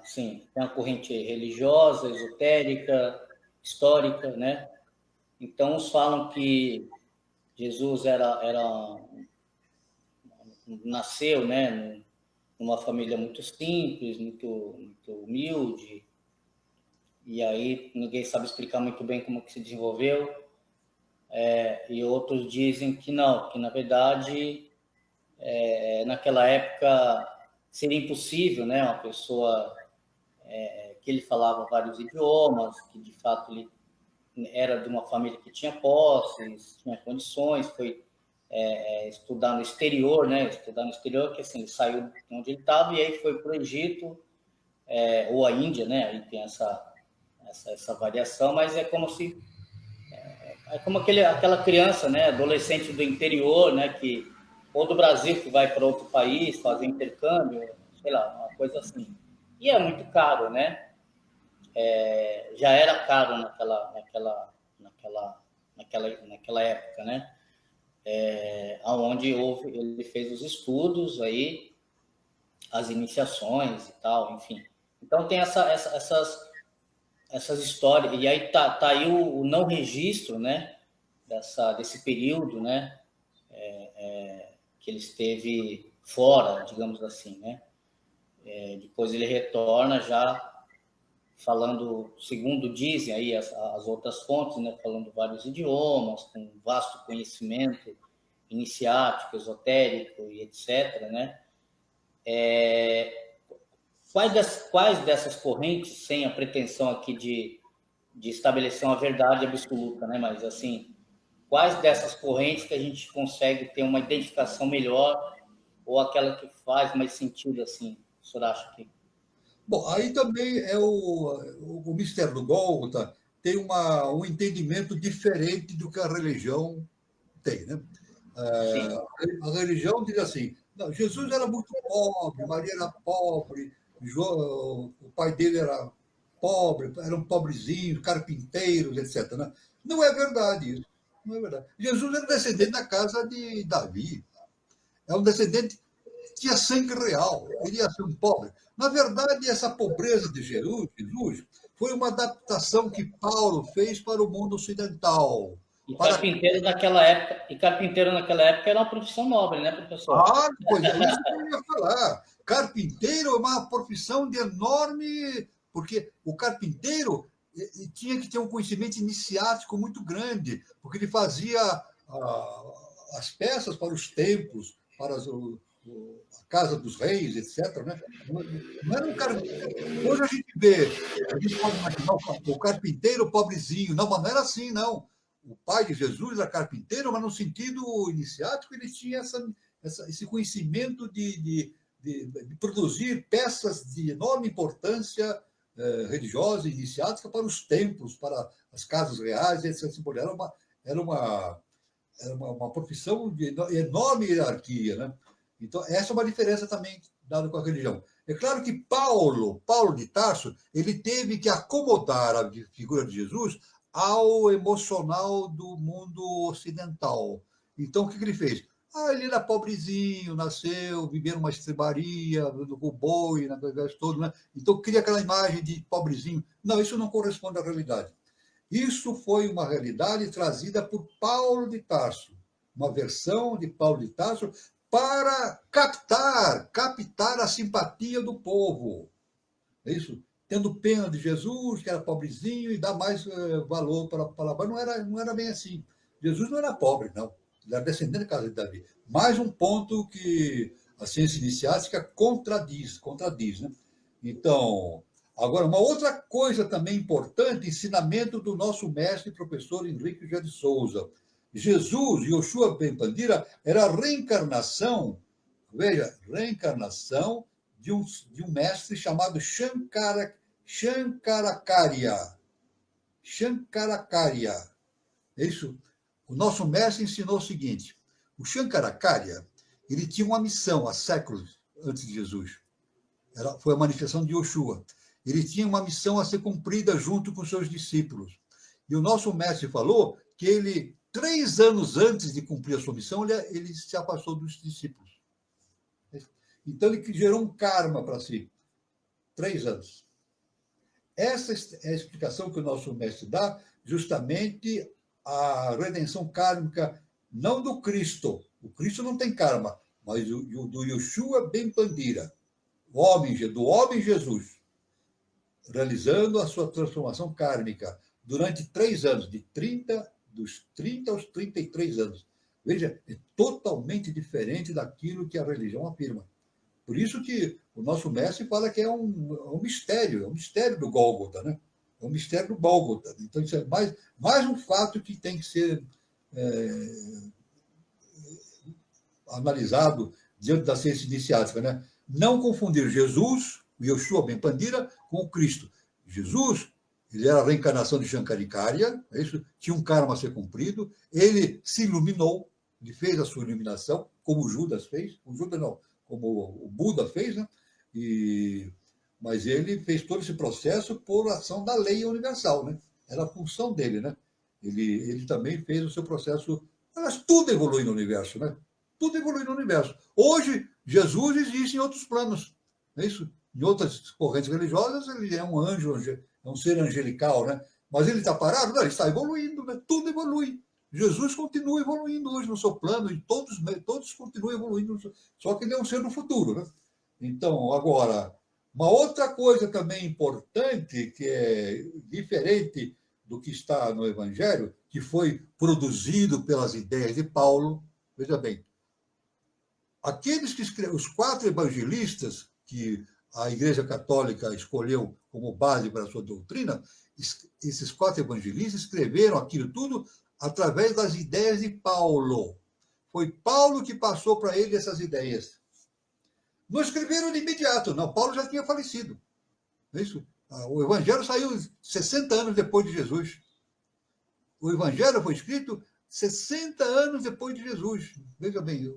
sim, tem a corrente religiosa, esotérica, histórica, né? Então, uns falam que Jesus nasceu, né, numa família muito simples, muito humilde, e aí ninguém sabe explicar muito bem como que se desenvolveu, e outros dizem que não, que na verdade, naquela época seria impossível, né, uma pessoa que ele falava vários idiomas, que de fato ele era de uma família que tinha posses, tinha condições, foi estudar no exterior, né? Estudar no exterior, que assim, ele saiu de onde ele estava e aí foi para o Egito, ou a Índia, né? Aí tem essa variação, mas é como se como aquela criança, né? Adolescente do interior, né? Ou do Brasil que vai para outro país fazer intercâmbio, sei lá, uma coisa assim. E é muito caro, né? Já era caro naquela época, né? Onde ele fez os estudos aí, as iniciações e tal, enfim. Então tem essas histórias, e aí tá aí o não registro, né, desse período, né, que ele esteve fora, digamos assim, né. Depois ele retorna já falando, segundo dizem aí as outras fontes, né, falando vários idiomas, com vasto conhecimento iniciático, esotérico e etc., né. Quais dessas correntes, sem a pretensão aqui de estabelecer uma verdade absoluta, né, mas assim, quais dessas correntes que a gente consegue ter uma identificação melhor, ou aquela que faz mais sentido, assim, o senhor acha que... Bom, aí também é o mistério do Gólgota tem um entendimento diferente do que a religião tem, né? Sim. A religião diz assim, não, Jesus era muito pobre, Maria era pobre, João, o pai dele era pobre, eram pobrezinhos, carpinteiros, etc., né? Não é verdade isso. Não é verdade. Jesus era descendente da casa de Davi. É um descendente que tinha sangue real. Ele ia ser um pobre. Na verdade, essa pobreza de Jesus foi uma adaptação que Paulo fez para o mundo ocidental. Carpinteiro naquela época era uma profissão nobre, né, professor? Ah, pois é, isso que eu ia falar. Carpinteiro é uma profissão de enorme. Porque o carpinteiro tinha que ter um conhecimento iniciático muito grande, porque ele fazia as peças para os templos, para a casa dos reis, etc., né? Não era um cara. Hoje a gente pode imaginar o carpinteiro pobrezinho. Não, mas não era assim, não. O pai de Jesus era carpinteiro, mas no sentido iniciático ele tinha esse conhecimento de produzir peças de enorme importância religiosa e iniciática para os templos, para as casas reais, etc. Era uma profissão de enorme hierarquia, né? Então, essa é uma diferença também dada com a religião. É claro que Paulo de Tarso, ele teve que acomodar a figura de Jesus ao emocional do mundo ocidental. Então, o que ele fez? Ele era pobrezinho, nasceu, vivia numa estrebaria, com boi, na verdade todo, né? Então, cria aquela imagem de pobrezinho. Não, isso não corresponde à realidade. Isso foi uma realidade trazida por Paulo de Tarso, uma versão de Paulo de Tarso para captar a simpatia do povo. É isso? Tendo pena de Jesus, que era pobrezinho, e dar mais valor para a palavra. Não era bem assim. Jesus não era pobre, não. Ele era descendente da casa de Davi. Mais um ponto que a ciência iniciática contradiz, né? Então, agora, uma outra coisa também importante, ensinamento do nosso mestre e professor Henrique José de Souza. Jesus, Yoshua Ben Pandira, era a reencarnação, veja, reencarnação de um mestre chamado Shankaracharya. Shankaracharya. É isso? O nosso mestre ensinou o seguinte: o Shankaracharya, ele tinha uma missão há séculos antes de Jesus. Foi a manifestação de Yoshua. Ele tinha uma missão a ser cumprida junto com seus discípulos. E o nosso mestre falou que ele, 3 anos antes de cumprir a sua missão, ele se afastou dos discípulos. Então, ele gerou um karma para si. 3 anos. Essa é a explicação que o nosso mestre dá, justamente a redenção kármica, não do Cristo. O Cristo não tem karma, mas do Yoshua Ben Pandira, do homem Jesus, realizando a sua transformação kármica durante 3 anos, dos 30 aos 33 anos. Veja, é totalmente diferente daquilo que a religião afirma. Por isso que o nosso mestre fala que é um mistério do Gólgota, né? É um mistério do Gólgota. Então, isso é mais um fato que tem que ser analisado diante da ciência iniciática, né? Não confundir Jesus, o Yoshua Ben Pandira, com o Cristo. Jesus, ele era a reencarnação de Shankaracharya, tinha um karma a ser cumprido, ele se iluminou, ele fez a sua iluminação, como o Judas fez, como o Buda fez, né? Mas ele fez todo esse processo por ação da lei universal, né? Era a função dele, né? Ele também fez o seu processo. Mas tudo evolui no universo, né? Tudo evolui no universo. Hoje, Jesus existe em outros planos. não é isso? Em outras correntes religiosas, ele é um anjo, é um ser angelical, né? Mas ele está parado? Não, ele está evoluindo, né? Tudo evolui. Jesus continua evoluindo hoje no seu plano, e todos continuam evoluindo, só que ele é um ser do futuro, né? Então, agora, uma outra coisa também importante, que é diferente do que está no Evangelho, que foi produzido pelas ideias de Paulo, veja bem, aqueles que os 4 evangelistas que a Igreja Católica escolheu como base para a sua doutrina, esses 4 evangelistas escreveram aquilo tudo através das ideias de Paulo. Foi Paulo que passou para ele essas ideias. Não escreveram de imediato, não. Paulo já tinha falecido. É isso? O Evangelho saiu 60 anos depois de Jesus. O Evangelho foi escrito 60 anos depois de Jesus. Veja bem,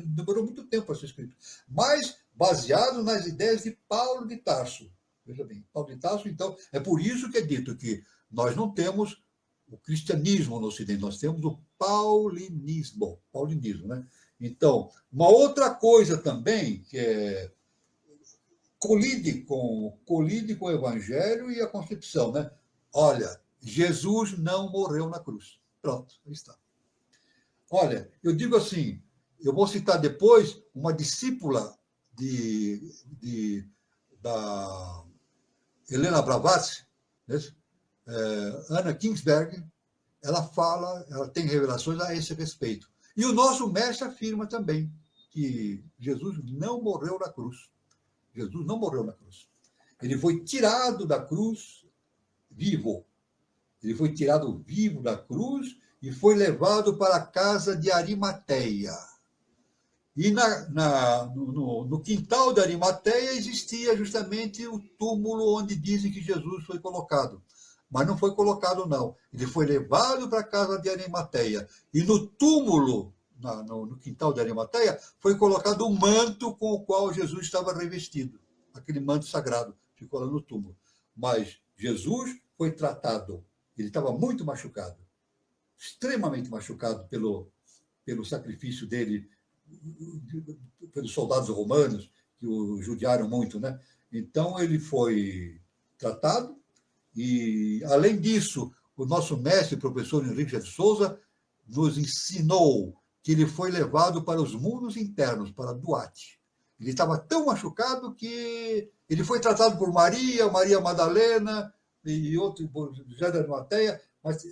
demorou muito tempo para ser escrito. Mas baseado nas ideias de Paulo de Tarso. Veja bem, Paulo de Tarso, então, é por isso que é dito que nós não temos o cristianismo no Ocidente, nós temos o paulinismo, né? Então, uma outra coisa também que colide com o Evangelho e a Constituição, né? Olha, Jesus não morreu na cruz. Pronto, aí está. Olha, eu digo assim, eu vou citar depois uma discípula da Helena Blavatsky, né? Anna Kingsberg, ela tem revelações a esse respeito. E o nosso mestre afirma também que Jesus não morreu na cruz. Jesus não morreu na cruz. Ele foi tirado da cruz vivo. Ele foi tirado vivo da cruz e foi levado para a casa de Arimateia. E no quintal de Arimateia existia justamente o túmulo onde dizem que Jesus foi colocado. Mas não foi colocado, não. Ele foi levado para a casa de Arimateia. E no túmulo, no quintal de Arimateia, foi colocado um manto com o qual Jesus estava revestido. Aquele manto sagrado ficou lá no túmulo. Mas Jesus foi tratado. Ele estava muito machucado. Extremamente machucado pelo sacrifício dele, pelos soldados romanos, que o judiaram muito, né? Então, ele foi tratado. E, além disso, o nosso mestre, professor Henrique de Souza, nos ensinou que ele foi levado para os mundos internos, para Duarte. Ele estava tão machucado que ele foi tratado por Maria Madalena e outros, José da Arimateia, mas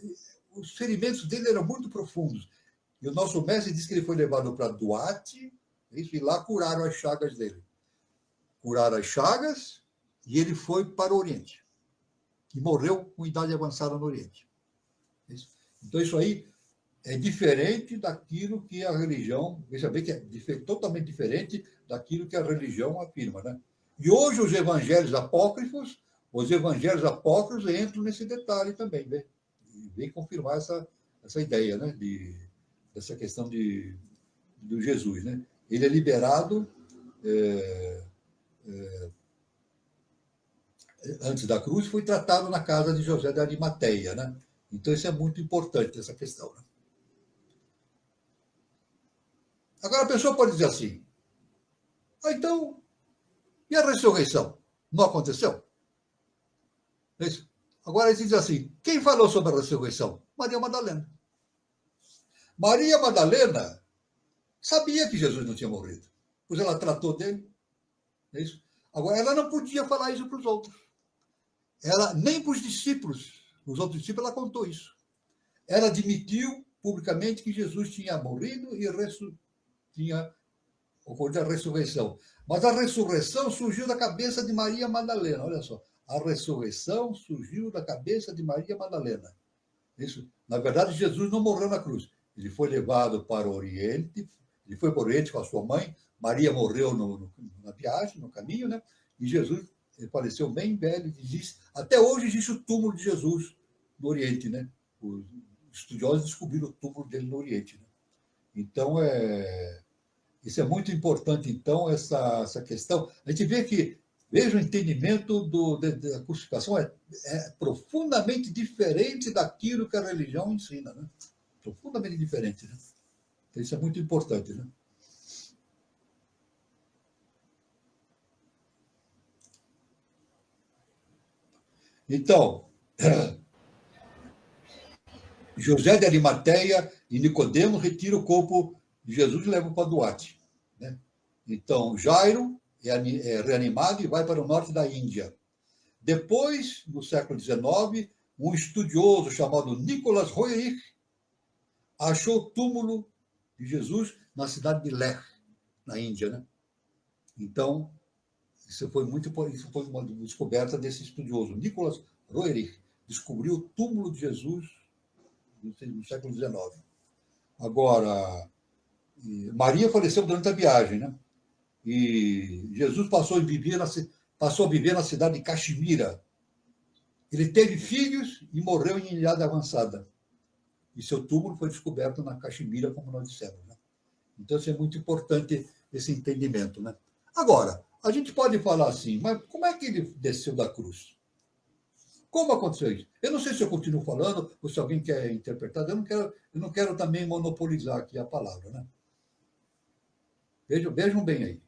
os ferimentos dele eram muito profundos. E o nosso mestre disse que ele foi levado para Duarte, e lá curaram as chagas dele. Curaram as chagas e ele foi para o Oriente. E morreu com idade avançada no Oriente. Então, isso aí é diferente daquilo que a religião, veja bem que é totalmente diferente daquilo que a religião afirma, né? E hoje os evangelhos apócrifos entram nesse detalhe também, né? E vem confirmar essa ideia, né? Dessa questão do Jesus, né? Ele é liberado antes da cruz, foi tratado na casa de José de Arimateia, né? Então, isso é muito importante, essa questão, né? Agora, a pessoa pode dizer assim, então, e a ressurreição? Não aconteceu? É isso? Agora, ele diz assim, quem falou sobre a ressurreição? Maria Madalena. Maria Madalena sabia que Jesus não tinha morrido, pois ela tratou dele. É isso? Agora, ela não podia falar isso para os outros. Ela, nem para os discípulos, os outros discípulos, ela contou isso. Ela admitiu publicamente que Jesus tinha morrido e tinha ocorrido a ressurreição. Mas a ressurreição surgiu da cabeça de Maria Madalena, olha só. A ressurreição surgiu da cabeça de Maria Madalena. Isso, na verdade, Jesus não morreu na cruz. Ele foi levado para o Oriente, ele foi para o Oriente com a sua mãe, Maria morreu na viagem, no caminho, né? E Jesus faleceu bem velho. Até hoje existe o túmulo de Jesus no Oriente, né? Os estudiosos descobriram o túmulo dele no Oriente, né? Então, isso é muito importante, então, essa questão. A gente vê que, veja, o entendimento da crucificação é profundamente diferente daquilo que a religião ensina, né? Profundamente diferente, né? Então, isso é muito importante, né? Então, José de Arimateia e Nicodemos retiram o corpo de Jesus e levam para Duarte, né? Então, Jairo é reanimado e vai para o norte da Índia. Depois, no século XIX, um estudioso chamado Nicholas Roerich achou o túmulo de Jesus na cidade de Leh, na Índia, né? Então, isso foi uma descoberta desse estudioso. Nicholas Roerich descobriu o túmulo de Jesus no século XIX. Agora, Maria faleceu durante a viagem, né? E Jesus passou a viver na cidade de Caxemira. Ele teve filhos e morreu em idade avançada. E seu túmulo foi descoberto na Caxemira, como nós dissemos, né? Então, isso é muito importante, esse entendimento, né? Agora, a gente pode falar assim, mas como é que ele desceu da cruz? Como aconteceu isso? Eu não sei se eu continuo falando, ou se alguém quer interpretar, eu não quero também monopolizar aqui a palavra, né? Vejam bem aí.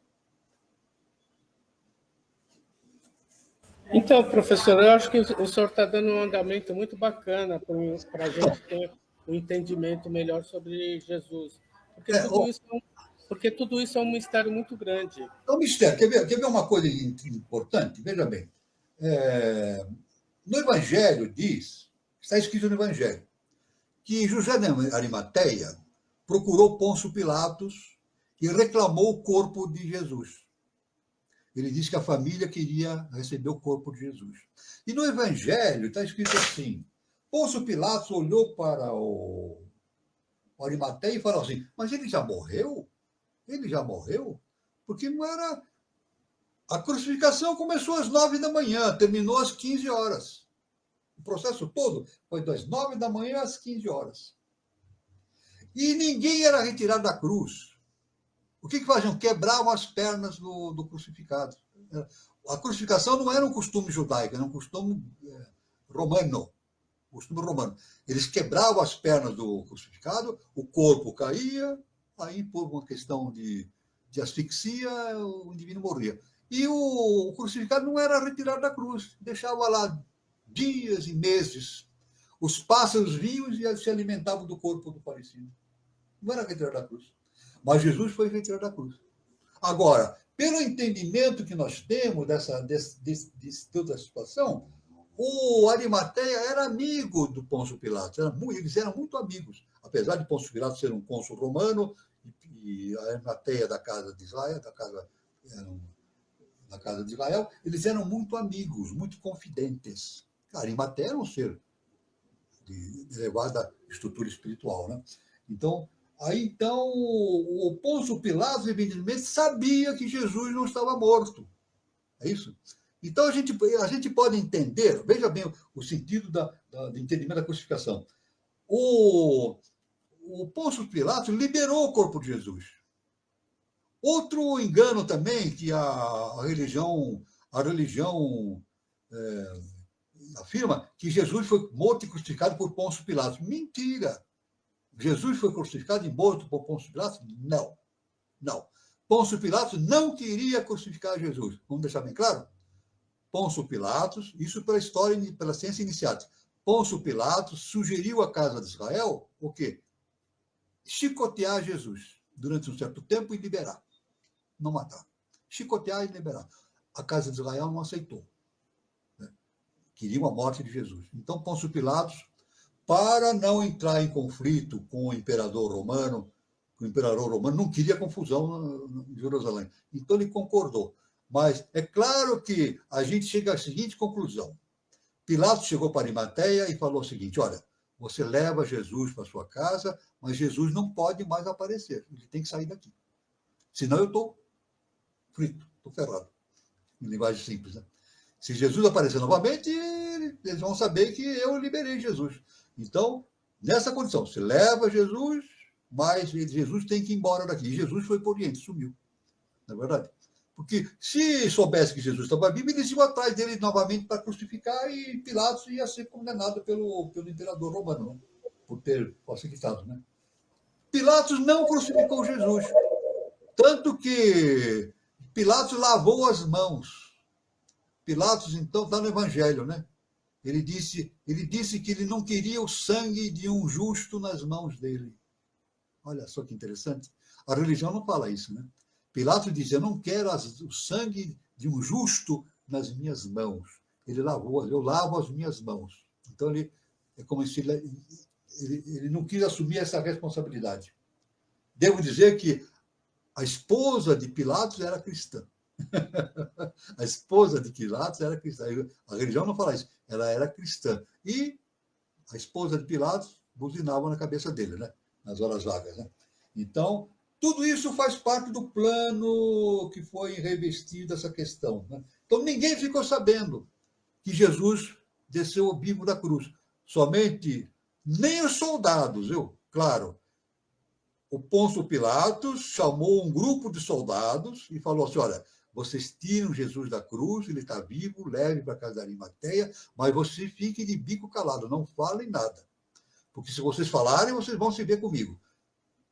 Então, professor, eu acho que o senhor está dando um andamento muito bacana para a gente ter um entendimento melhor sobre Jesus. Porque tudo isso é um mistério muito grande. É um mistério. Quer ver uma coisa importante? Veja bem. No Evangelho está escrito no Evangelho, que José de Arimateia procurou Pôncio Pilatos e reclamou o corpo de Jesus. Ele disse que a família queria receber o corpo de Jesus. E no Evangelho está escrito assim: Pôncio Pilatos olhou para o Arimateia e falou assim: mas ele já morreu? Ele já morreu? Porque não era... A crucificação começou às 9 da manhã, terminou às 15 horas. O processo todo foi das 9 da manhã às 15 horas. E ninguém era retirado da cruz. O que faziam? Quebravam as pernas do crucificado. A crucificação não era um costume judaico, era um costume romano. Eles quebravam as pernas do crucificado, o corpo caía, aí por uma questão de asfixia, o indivíduo morria. E o crucificado não era retirado da cruz, deixava lá dias e meses. Os pássaros vinham e se alimentavam do corpo do falecido. Não era retirado da cruz. Mas Jesus foi retirado da cruz. Agora, pelo entendimento que nós temos de toda a situação, o Arimateia era amigo do Pôncio Pilatos. Eles eram muito amigos. Apesar de Pôncio Pilatos ser um cônsul romano, e a Arimateia da casa de Israel, da casa de Israel, eles eram muito amigos, muito confidentes. Arimateia era um ser de elevada estrutura espiritual, né? Então, o Pôncio Pilatos, evidentemente, sabia que Jesus não estava morto. É isso? Então, a gente pode entender, veja bem o sentido do entendimento da crucificação. O Pôncio Pilatos liberou o corpo de Jesus. Outro engano também, que a religião afirma que Jesus foi morto e crucificado por Pôncio Pilatos. Mentira! Jesus foi crucificado e morto por Pôncio Pilatos? Não. Não. Pôncio Pilatos não queria crucificar Jesus. Vamos deixar bem claro? Pôncio Pilatos, isso pela história, pela ciência iniciática. Pôncio Pilatos sugeriu à casa de Israel o quê? Chicotear Jesus durante um certo tempo e liberar. Não matar. Chicotear e liberar. A casa de Israel não aceitou. Queriam a morte de Jesus. Então, Pôncio Pilatos, para não entrar em conflito com o imperador romano não queria confusão em Jerusalém. Então, ele concordou. Mas é claro que a gente chega à seguinte conclusão. Pilatos chegou para Arimateia e falou o seguinte: olha, você leva Jesus para sua casa, mas Jesus não pode mais aparecer. Ele tem que sair daqui. Senão eu estou frito, estou ferrado. Em linguagem simples, né? Se Jesus aparecer novamente, eles vão saber que eu liberei Jesus. Então, nessa condição, se leva Jesus, mas Jesus tem que ir embora daqui. E Jesus foi para o Oriente, sumiu. Não é verdade? Porque se soubesse que Jesus estava vivo, eles iam atrás dele novamente para crucificar e Pilatos ia ser condenado pelo imperador romano, né? Por ter facilitado, né? Pilatos não crucificou Jesus. Tanto que Pilatos lavou as mãos. Pilatos, então, está no Evangelho, né? Ele disse que ele não queria o sangue de um justo nas mãos dele. Olha só que interessante. A religião não fala isso, né? Pilatos diz: eu não quero o sangue de um justo nas minhas mãos. Eu lavo as minhas mãos. Então, é como se ele não quis assumir essa responsabilidade. Devo dizer que a esposa de Pilatos era cristã. A esposa de Pilatos era cristã. A religião não fala isso. Ela era cristã. E a esposa de Pilatos buzinava na cabeça dele, né? Nas horas vagas, né? Então, tudo isso faz parte do plano que foi revestido essa questão, né? Então, ninguém ficou sabendo que Jesus desceu vivo da cruz. Somente, nem os soldados, viu? Claro. O Pôncio Pilatos chamou um grupo de soldados e falou assim: olha, vocês tiram Jesus da cruz, ele está vivo, leve para a casa da Arimateia, mas você fique de bico calado, não falem nada. Porque se vocês falarem, vocês vão se ver comigo.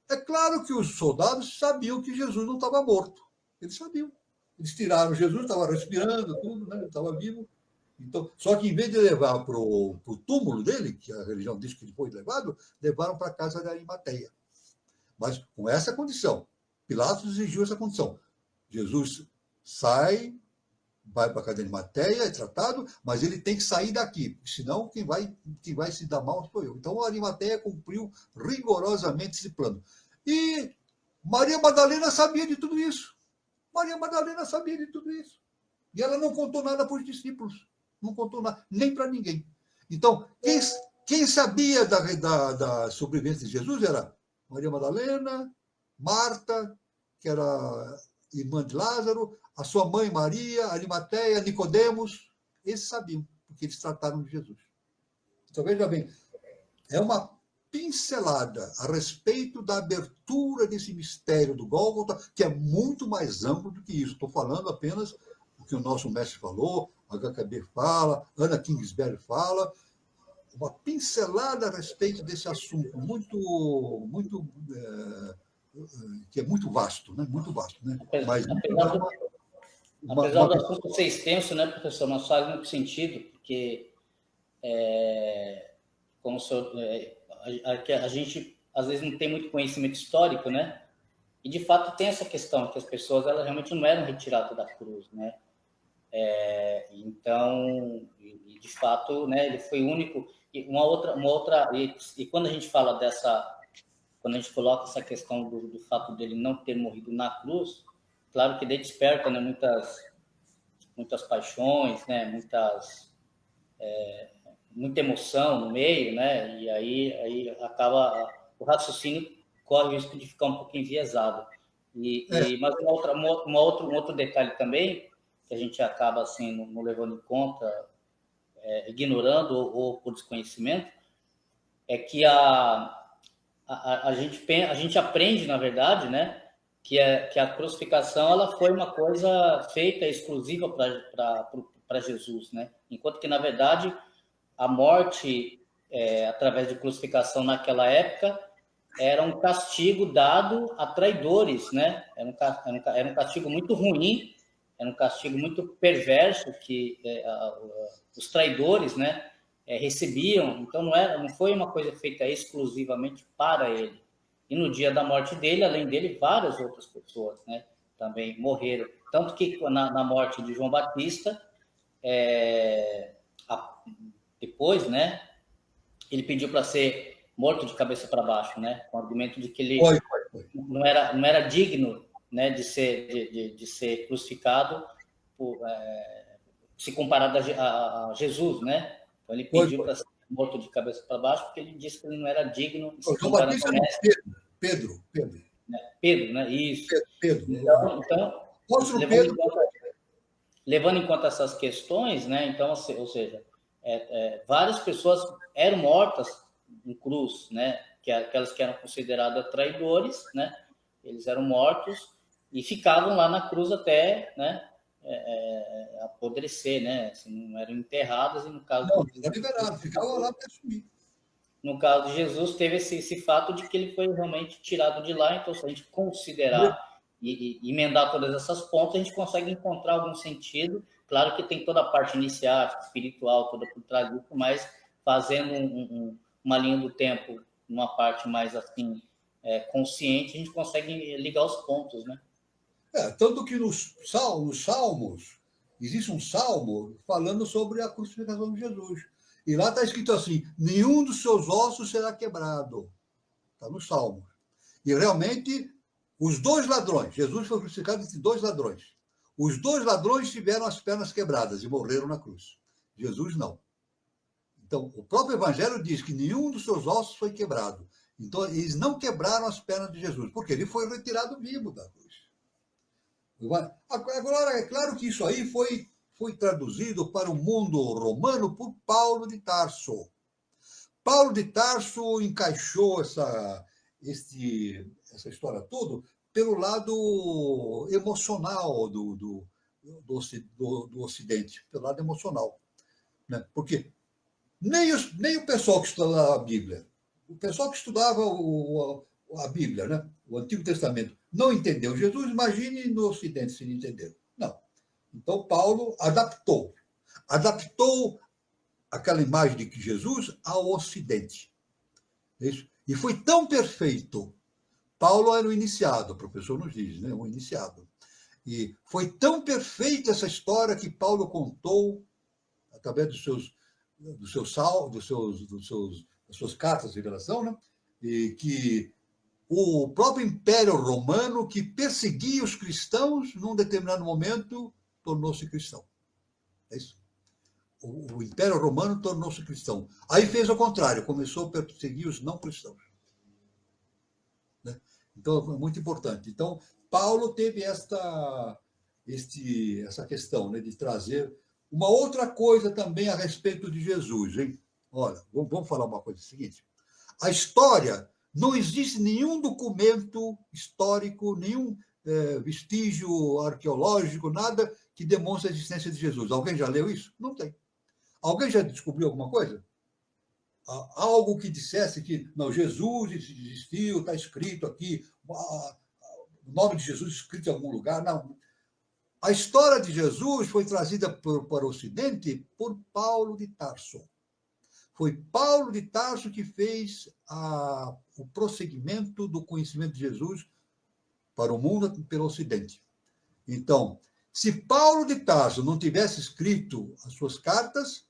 É claro que os soldados sabiam que Jesus não estava morto. Eles sabiam. Eles tiraram Jesus, estava respirando, tudo, né? Ele estava vivo. Então, só que em vez de levar para o túmulo dele, que a religião diz que ele foi levado, levaram para a casa da Arimateia. Mas com essa condição. Pilatos exigiu essa condição. Jesus sai, vai para a casa da Arimateia, é tratado, mas ele tem que sair daqui, senão quem vai se dar mal sou eu. Então a Arimateia cumpriu rigorosamente esse plano. E Maria Madalena sabia de tudo isso. Maria Madalena sabia de tudo isso. E ela não contou nada para os discípulos. Não contou nada, nem para ninguém. Então, quem sabia da sobrevivência de Jesus era Maria Madalena, Marta, que era irmã de Lázaro, a sua mãe Maria, Arimateia, Nicodemos. Esses sabiam, porque eles trataram de Jesus. Então, veja bem, é uma pincelada a respeito da abertura desse mistério do Gólgota, que é muito mais amplo do que isso. Estou falando apenas o que o nosso mestre falou, HKB fala, Anna Kingsbury fala, uma pincelada a respeito desse assunto que é muito vasto, né? Muito vasto, né? Mas apesar do assunto ser extenso, né, professor, mas faz muito sentido, porque como o senhor, a gente às vezes não tem muito conhecimento histórico, né? E de fato tem essa questão que as pessoas elas realmente não eram retiradas da cruz, né? Então, de fato, né, ele foi único. E uma outra e quando a gente fala quando a gente coloca essa questão do fato dele não ter morrido na cruz, claro que daí desperta, né, muitas paixões, né, muita emoção no meio, né, e aí acaba o raciocínio corre o risco de ficar um pouco enviesado. Mas um outro detalhe também que a gente acaba assim não levando em conta, ignorando ou por desconhecimento, é que a gente aprende, na verdade, né, que a crucificação ela foi uma coisa feita exclusiva para Jesus, né? Enquanto que, na verdade, a morte através de crucificação naquela época era um castigo dado a traidores, né? Era um castigo muito ruim, era um castigo muito perverso que os traidores, né, recebiam. Então não foi uma coisa feita exclusivamente para ele. E no dia da morte dele, além dele, várias outras pessoas, né, também morreram. Tanto que na morte de João Batista, depois, né, ele pediu para ser morto de cabeça para baixo, né, com o argumento de que ele não era digno, né, de ser crucificado se comparado a Jesus, né? Então ele pediu para ser morto de cabeça para baixo porque ele disse que ele não era digno de se comparar com Pedro. Pedro, né? Isso. Pedro. Então levando em conta essas questões, né? Então, ou seja, várias pessoas eram mortas em cruz, né? Aquelas que eram consideradas traidores, né? Eles eram mortos e ficavam lá na cruz até, né, apodrecer, né? Assim, não eram enterradas, e no caso ficavam lá para sumir. No caso de Jesus, teve esse fato de que ele foi realmente tirado de lá. Então, se a gente considerar e emendar todas essas pontas, a gente consegue encontrar algum sentido Claro que tem toda a parte iniciática, espiritual, toda por trás disso, mas fazendo uma linha do tempo, numa parte mais assim, consciente, a gente consegue ligar os pontos, né? Tanto que nos Salmos, existe um salmo falando sobre a crucificação de Jesus. E lá está escrito assim: nenhum dos seus ossos será quebrado. Está no Salmo. E realmente, os dois ladrões, Jesus foi crucificado entre dois ladrões. Os dois ladrões tiveram as pernas quebradas e morreram na cruz. Jesus não. Então, o próprio Evangelho diz que nenhum dos seus ossos foi quebrado. Então, eles não quebraram as pernas de Jesus, porque ele foi retirado vivo da cruz. Agora, é claro que isso aí foi traduzido para o mundo romano por Paulo de Tarso. Paulo de Tarso encaixou essa história toda pelo lado emocional do Ocidente, pelo lado emocional. Né? Porque nem o pessoal que estudava a Bíblia, o pessoal que estudava a Bíblia, né? O Antigo Testamento, não entendeu Jesus, imagine no Ocidente se não entenderam. Não. Então, Paulo adaptou aquela imagem de que Jesus ao Ocidente. Isso. E foi tão perfeito. Paulo era o iniciado, o professor nos diz, né? O iniciado. E foi tão perfeita essa história que Paulo contou, através das suas cartas de revelação, né? E que o próprio Império Romano, que perseguia os cristãos, num determinado momento, tornou-se cristão. É isso. O Império Romano tornou-se cristão. Aí fez o contrário, começou a perseguir os não cristãos. Né? Então, é muito importante. Então, Paulo teve essa questão, né, de trazer uma outra coisa também a respeito de Jesus. Hein? Olha, vamos falar uma coisa seguinte. A história, não existe nenhum documento histórico, nenhum vestígio arqueológico, nada que demonstre a existência de Jesus. Alguém já leu isso? Não tem. Alguém já descobriu alguma coisa? Algo que dissesse que não, Jesus existiu, está escrito aqui, o nome de Jesus escrito em algum lugar? Não. A história de Jesus foi trazida para o Ocidente por Paulo de Tarso. Foi Paulo de Tarso que fez o prosseguimento do conhecimento de Jesus para o mundo pelo Ocidente. Então, se Paulo de Tarso não tivesse escrito as suas cartas,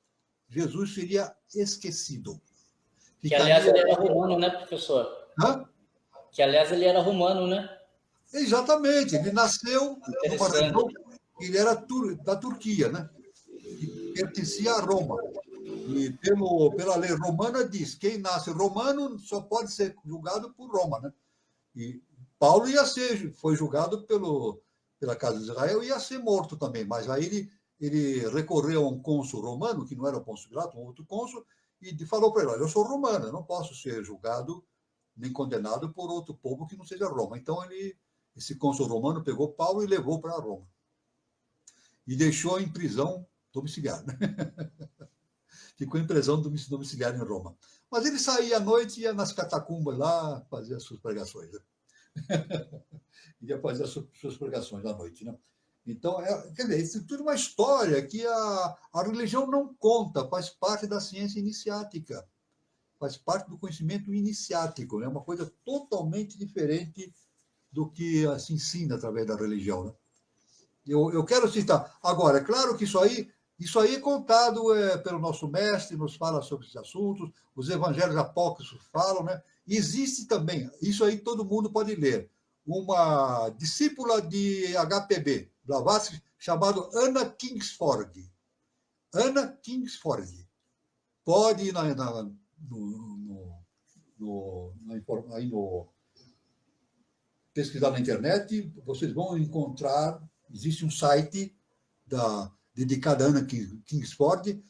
Jesus seria esquecido. Que, aliás, ele era romano, né, professor? Hã? Que, aliás, ele era romano, né? Exatamente. Ele nasceu numa região, ele era da Turquia, né? Que pertencia a Roma. E pela lei romana diz, quem nasce romano só pode ser julgado por Roma, né? E Paulo foi julgado pela casa de Israel e ia ser morto também, mas aí ele recorreu a um cônsul romano, que não era o Pôncio Pilato, um outro cônsul, e falou para ele: olha, eu sou romano, eu não posso ser julgado nem condenado por outro povo que não seja Roma. Então, esse cônsul romano pegou Paulo e levou para Roma. E deixou em prisão domiciliar. Né? Ficou em prisão domiciliar em Roma. Mas ele saía à noite e ia nas catacumbas lá fazer as suas pregações. Né? Ia fazer as suas pregações à noite. Né? Então, quer dizer, isso é tudo uma história que a religião não conta, faz parte da ciência iniciática, faz parte do conhecimento iniciático, é, né? Uma coisa totalmente diferente do que se ensina através da religião. Né? Eu quero citar. Agora, é claro que isso aí é contado pelo nosso mestre, nos fala sobre esses assuntos, os evangelhos apócrifos falam, né? E existe também, isso aí todo mundo pode ler, uma discípula de HPB, Blavatsky, chamada Anna Kingsford. Anna Kingsford. Pode ir pesquisar na internet, vocês vão encontrar, existe um site dedicado a Anna Kingsford,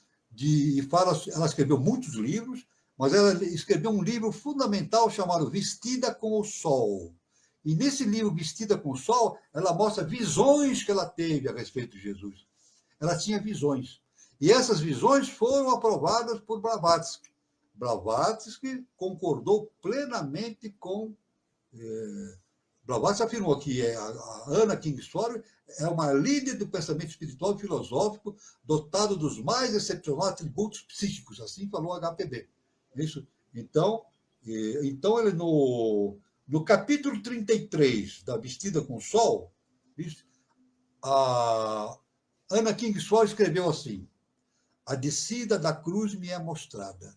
ela escreveu muitos livros, mas ela escreveu um livro fundamental chamado Vestida com o Sol. E nesse livro, Vestida com o Sol, ela mostra visões que ela teve a respeito de Jesus. Ela tinha visões. E essas visões foram aprovadas por Blavatsky. Blavatsky concordou plenamente com Blavatsky afirmou que a Anna Kingsford é uma líder do pensamento espiritual e filosófico dotado dos mais excepcionais atributos psíquicos, assim falou HPB. Isso. Então ele no capítulo 33 da Vestida com o Sol, a Anna Kingsford escreveu assim: a descida da cruz me é mostrada.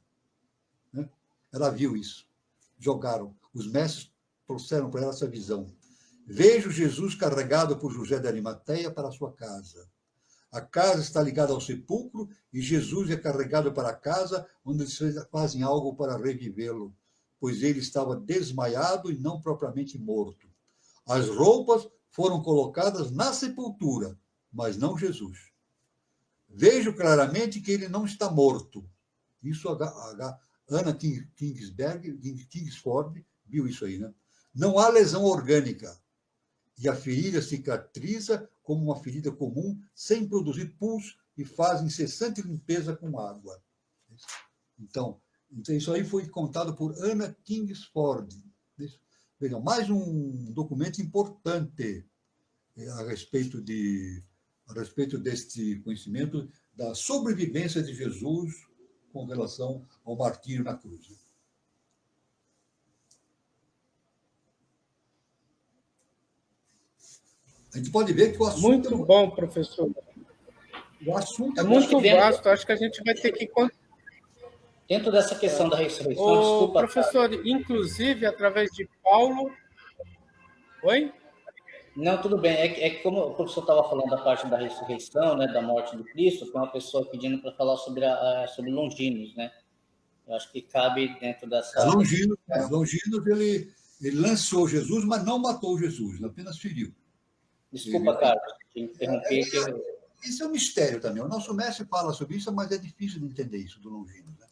Ela viu isso. Jogaram. Os mestres trouxeram para ela essa visão. Vejo Jesus carregado por José de Arimateia para a sua casa. A casa está ligada ao sepulcro e Jesus é carregado para a casa, onde eles fazem algo para revivê-lo, pois ele estava desmaiado e não propriamente morto. As roupas foram colocadas na sepultura, mas não Jesus. Vejo claramente que ele não está morto. Isso Anna Kingsford viu isso aí, né? Não há lesão orgânica e a ferida cicatriza como uma ferida comum, sem produzir pulso e faz incessante limpeza com água. Então isso aí foi contado por Anna Kingsford. Vejam, mais um documento importante a respeito deste conhecimento da sobrevivência de Jesus com relação ao martírio na cruz. A gente pode ver que o assunto... Muito bom, professor. O assunto é muito vasto. Acho que a gente vai ter que... Dentro dessa questão da ressurreição, desculpa... Professor, cara, inclusive, através de Paulo... Oi? Não, tudo bem. É que como o professor estava falando da parte da ressurreição, né, da morte do Cristo, foi uma pessoa pedindo para falar sobre Longinos, né? Eu acho que cabe dentro dessa... Longinos, ele lançou Jesus, mas não matou Jesus, apenas feriu. Desculpa, cara, te interromper. Isso é um mistério também. O nosso mestre fala sobre isso, mas é difícil de entender isso do Longinos. Né?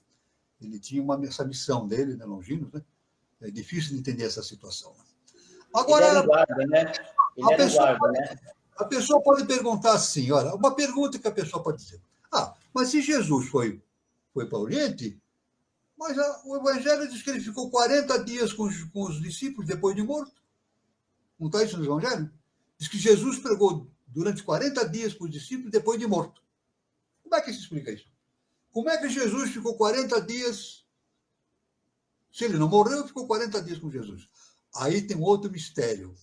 Ele tinha essa missão dele, né, Longinos, né? É difícil de entender essa situação. Né? Agora, ele era um guarda, né? A pessoa pode perguntar assim, olha, uma pergunta que a pessoa pode dizer. Mas se Jesus foi para o Oriente, mas o Evangelho diz que ele ficou 40 dias com os discípulos depois de morto. Não está isso no Evangelho? Diz que Jesus pregou durante 40 dias para os discípulos depois de morto. Como é que se explica isso? Como é que Jesus ficou 40 dias... Se ele não morreu, ficou 40 dias com Jesus. Aí tem outro mistério.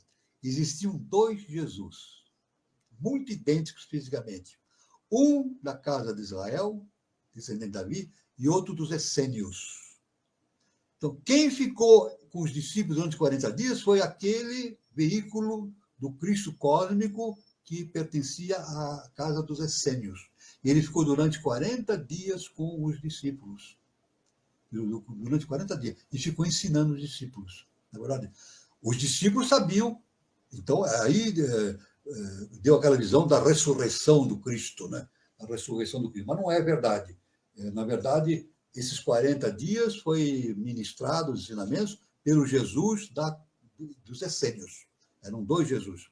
Existiam dois Jesus, muito idênticos fisicamente. Um da casa de Israel, descendente de Davi, e outro dos essênios. Então, quem ficou com os discípulos durante 40 dias foi aquele veículo do Cristo cósmico que pertencia à casa dos essênios. E ele ficou durante 40 dias com os discípulos. Durante 40 dias. E ficou ensinando os discípulos. Na verdade, os discípulos sabiam. Então, aí deu aquela visão da ressurreição do Cristo, né? A ressurreição do Cristo. Mas não é verdade. Na verdade, esses 40 dias foi ministrado os ensinamentos pelo Jesus dos essênios. Eram dois Jesus.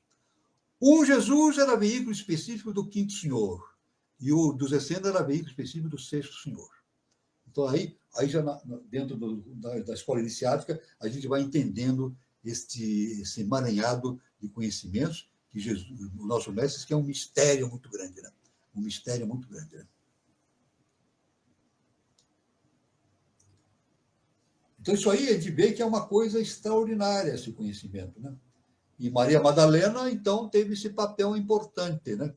Um Jesus era veículo específico do quinto Senhor, e o dos essênios era veículo específico do sexto Senhor. Então, aí já dentro da escola iniciática, a gente vai entendendo esse emaranhado de conhecimentos que Jesus, o nosso mestre, diz que é um mistério muito grande, né? Um mistério muito grande, né? Então, isso aí a gente vê que é uma coisa extraordinária, esse conhecimento, né? E Maria Madalena, então, teve esse papel importante, né?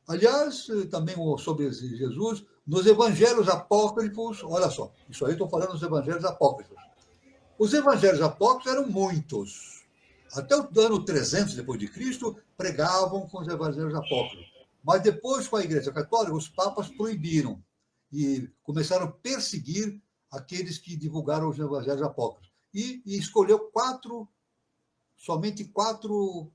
Aliás, também sobre Jesus, nos evangelhos apócrifos, olha só, isso aí estou falando dos evangelhos apócrifos. Os evangelhos apócrifos eram muitos. Até o ano 300 depois de Cristo, pregavam com os evangelhos apócrifos. Mas depois, com a Igreja Católica, os papas proibiram e começaram a perseguir aqueles que divulgaram os evangelhos apócrifos. E escolheu somente quatro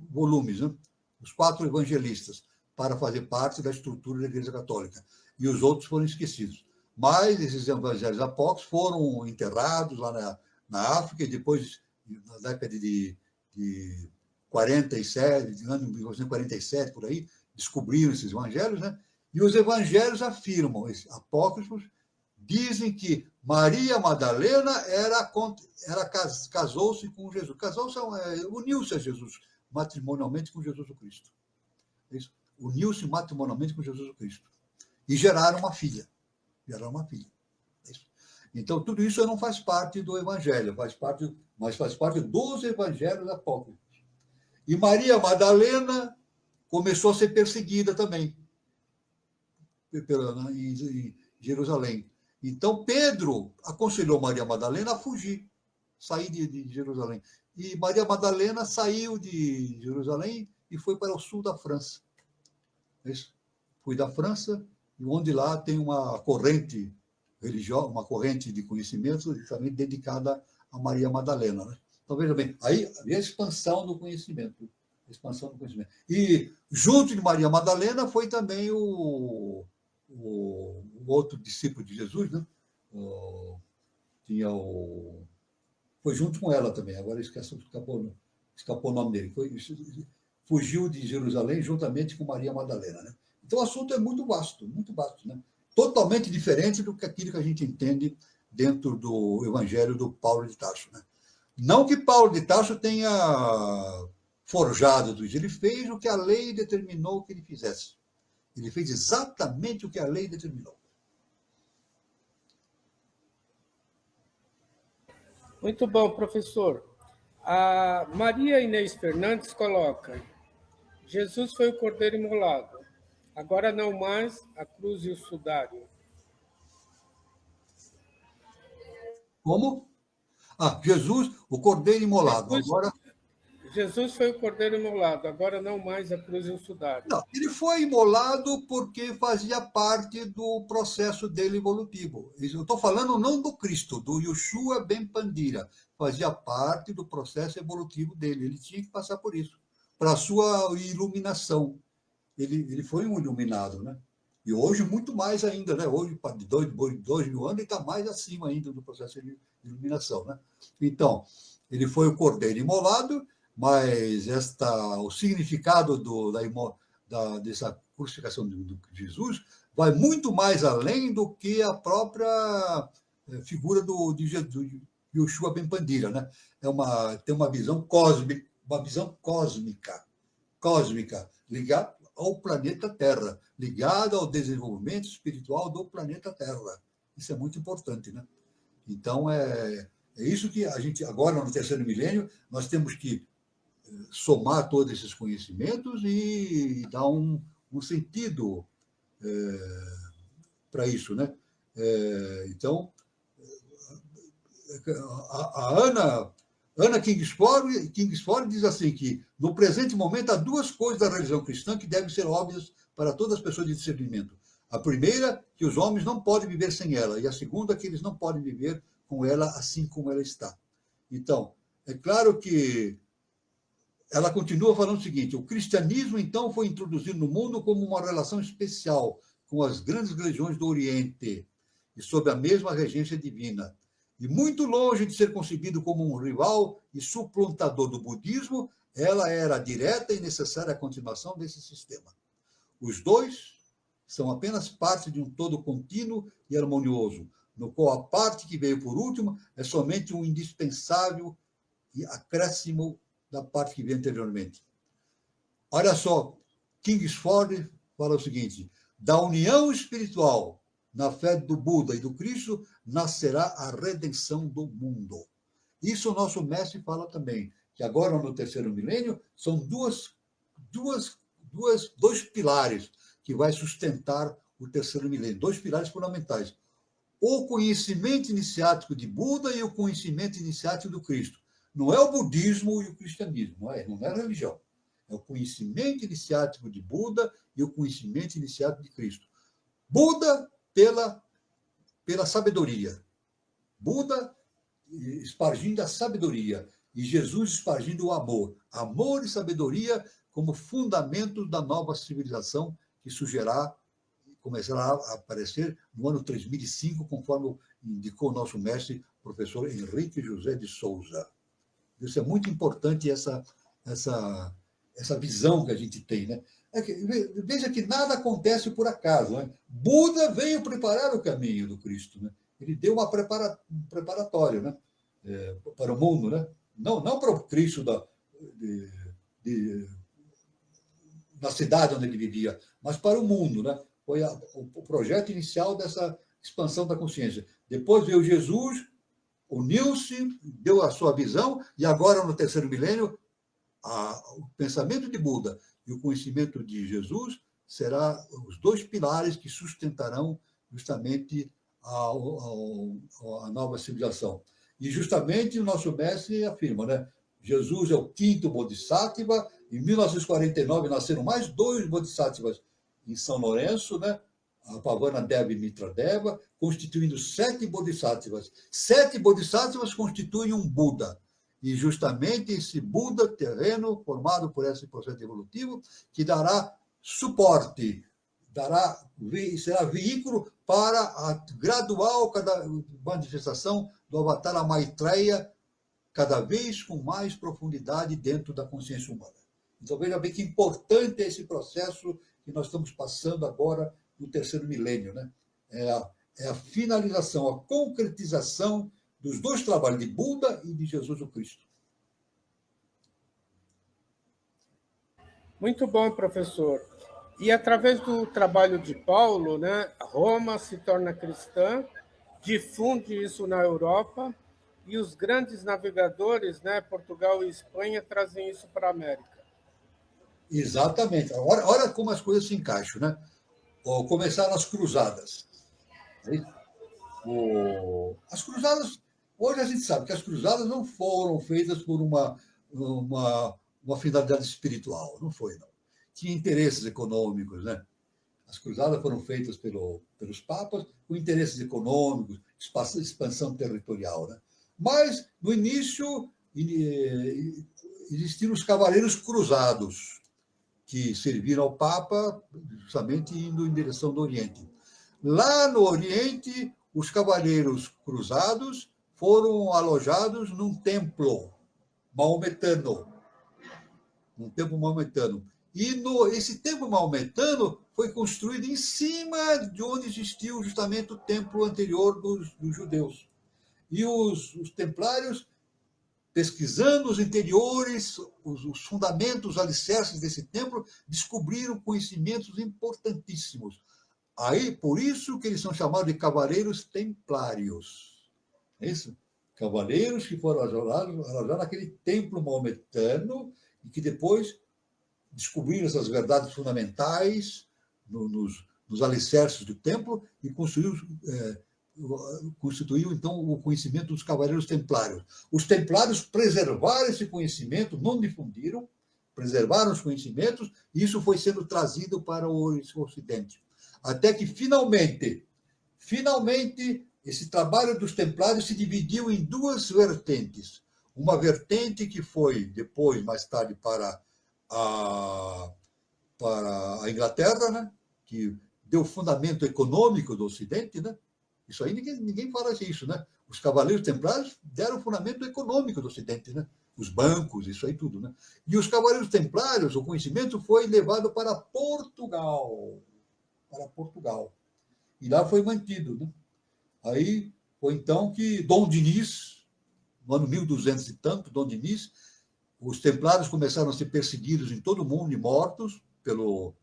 volumes, né? Os 4 evangelistas, para fazer parte da estrutura da Igreja Católica. E os outros foram esquecidos. Mas esses evangelhos apócrifos foram enterrados lá na África, e depois, na década de 47, ano 1947, por aí, descobriram esses evangelhos, né? E os evangelhos afirmam, esses apócrifos, dizem que Maria Madalena casou-se com Jesus. Uniu-se a Jesus matrimonialmente com Jesus Cristo. Isso. Uniu-se matrimonialmente com Jesus Cristo. E geraram uma filha. Isso. Então, tudo isso não faz parte do Evangelho, mas faz parte dos Evangelhos apócrifos. E Maria Madalena começou a ser perseguida também em Jerusalém. Então, Pedro aconselhou Maria Madalena a fugir, sair de Jerusalém. E Maria Madalena saiu de Jerusalém e foi para o sul da França. Isso. Foi da França, onde lá tem uma corrente religiosa, uma corrente de conhecimento justamente dedicada a Maria Madalena. Né? Então, veja bem, aí a expansão do conhecimento. E junto de Maria Madalena foi também o outro discípulo de Jesus, né? Foi junto com ela também, agora escapou o nome dele. Fugiu de Jerusalém juntamente com Maria Madalena. Né? Então o assunto é muito vasto, né? Totalmente diferente do que aquilo que a gente entende dentro do Evangelho do Paulo de Tarso. Né? Não que Paulo de Tarso tenha forjado tudo isso, ele fez o que a lei determinou que ele fizesse. Ele fez exatamente o que a lei determinou. Muito bom, professor. A Maria Inês Fernandes coloca: Jesus foi o cordeiro imolado, agora não mais a cruz e o sudário. Como? Jesus, o cordeiro imolado. Jesus foi o cordeiro imolado, agora não mais a cruz e o sudário. Não, ele foi imolado porque fazia parte do processo dele evolutivo. Eu estou falando não do Cristo, do Yoshua Ben Pandira. Fazia parte do processo evolutivo dele. Ele tinha que passar por isso, para a sua iluminação. Ele foi um iluminado, né? E hoje, muito mais ainda, né? Hoje, de 2.000 anos, ele está mais acima ainda do processo de iluminação, né? Então, ele foi o cordeiro imolado, mas o significado dessa crucificação de Jesus vai muito mais além do que a própria figura de Yoshua Ben Pandira, né? Tem uma visão cósmica, ligada ao planeta Terra, ligada ao desenvolvimento espiritual do planeta Terra. Isso é muito importante, né? Então, é isso que a gente, agora no terceiro milênio, nós temos que somar todos esses conhecimentos e dar um sentido para isso, né? Então, a Anna Kingsford diz assim que, no presente momento, há duas coisas da religião cristã que devem ser óbvias para todas as pessoas de discernimento. A primeira, que os homens não podem viver sem ela, e a segunda, que eles não podem viver com ela assim como ela está. Então, é claro que ela continua falando o seguinte: o cristianismo, então, foi introduzido no mundo como uma relação especial com as grandes religiões do Oriente e sob a mesma regência divina. E muito longe de ser concebido como um rival e suplantador do budismo, ela era a direta e necessária continuação desse sistema. Os dois são apenas parte de um todo contínuo e harmonioso, no qual a parte que veio por último é somente um indispensável e acréscimo da parte que veio anteriormente. Olha só, Kingsford fala o seguinte: da união espiritual na fé do Buda e do Cristo nascerá a redenção do mundo. Isso o nosso mestre fala também, que agora no terceiro milênio são dois pilares que vai sustentar o terceiro milênio, dois pilares fundamentais: o conhecimento iniciático de Buda e o conhecimento iniciático do Cristo. Não é o budismo e o cristianismo, não é a religião. É o conhecimento iniciático de Buda e o conhecimento iniciático de Cristo. Buda pela sabedoria. Buda espargindo a sabedoria e Jesus espargindo o amor. Amor e sabedoria como fundamento da nova civilização que surgirá e começará a aparecer no ano 3005, conforme indicou o nosso mestre, professor Henrique José de Souza. Isso é muito importante, essa essa visão que a gente tem, né? Veja que nada acontece por acaso, né? Buda veio preparar o caminho do Cristo, né? Ele deu um preparatório, né? Para o mundo, né? Não para o Cristo na cidade onde ele vivia, mas para o mundo, né? Foi o projeto inicial dessa expansão da consciência. Depois veio Jesus, uniu-se, deu a sua visão, e agora, no terceiro milênio, o pensamento de Buda e o conhecimento de Jesus serão os dois pilares que sustentarão justamente a nova civilização. E justamente o nosso mestre afirma, né? Jesus é o quinto Bodhisattva. Em 1949 nasceram mais 2 Bodhisattvas em São Lourenço, né? A Pavana Deva e Mitra Deva, constituindo 7 Bodhisattvas. 7 Bodhisattvas constituem um Buda. E justamente esse Buda terreno, formado por esse processo evolutivo, que dará suporte, será veículo para a gradual manifestação do Avatara Maitreya, cada vez com mais profundidade dentro da consciência humana. Então, veja bem que importante é esse processo que nós estamos passando agora no terceiro milênio, né? É a finalização, a concretização dos 2 trabalhos, de Buda e de Jesus o Cristo. Muito bom, professor. E através do trabalho de Paulo, né, Roma se torna cristã, difunde isso na Europa, e os grandes navegadores, né, Portugal e Espanha, trazem isso para a América. Exatamente. Olha como as coisas se encaixam, né? Começaram as cruzadas. As cruzadas, hoje a gente sabe que as cruzadas não foram feitas por uma finalidade espiritual, não foi, não. Tinha interesses econômicos, né? As cruzadas foram feitas pelos papas com interesses econômicos, expansão territorial, né? Mas, no início, existiram os cavaleiros cruzados, que serviram ao Papa justamente indo em direção do Oriente. Lá no Oriente, os cavaleiros cruzados foram alojados num templo maometano. E esse templo maometano foi construído em cima de onde existiu justamente o templo anterior dos judeus. E os templários, pesquisando os interiores, os fundamentos, os alicerces desse templo, descobriram conhecimentos importantíssimos. Aí, por isso que eles são chamados de cavaleiros templários. É isso? Cavaleiros que foram alojados naquele templo maometano e que depois descobriram essas verdades fundamentais nos alicerces do templo e constituiu, então, o conhecimento dos cavaleiros templários. Os templários preservaram esse conhecimento, não difundiram, preservaram os conhecimentos, e isso foi sendo trazido para o Ocidente. Até que, finalmente, esse trabalho dos templários se dividiu em 2 vertentes. Uma vertente que foi, depois, mais tarde, para a Inglaterra, né? Que deu fundamento econômico do Ocidente, né? Isso aí ninguém fala isso, né? Os cavaleiros templários deram fundamento econômico do Ocidente, né? Os bancos, isso aí tudo, né? E os cavaleiros templários, o conhecimento foi levado para Portugal. E lá foi mantido, né? Aí foi então que Dom Dinis, no ano 1200 e tanto, Dom Dinis, os templários começaram a ser perseguidos em todo o mundo e mortos pelo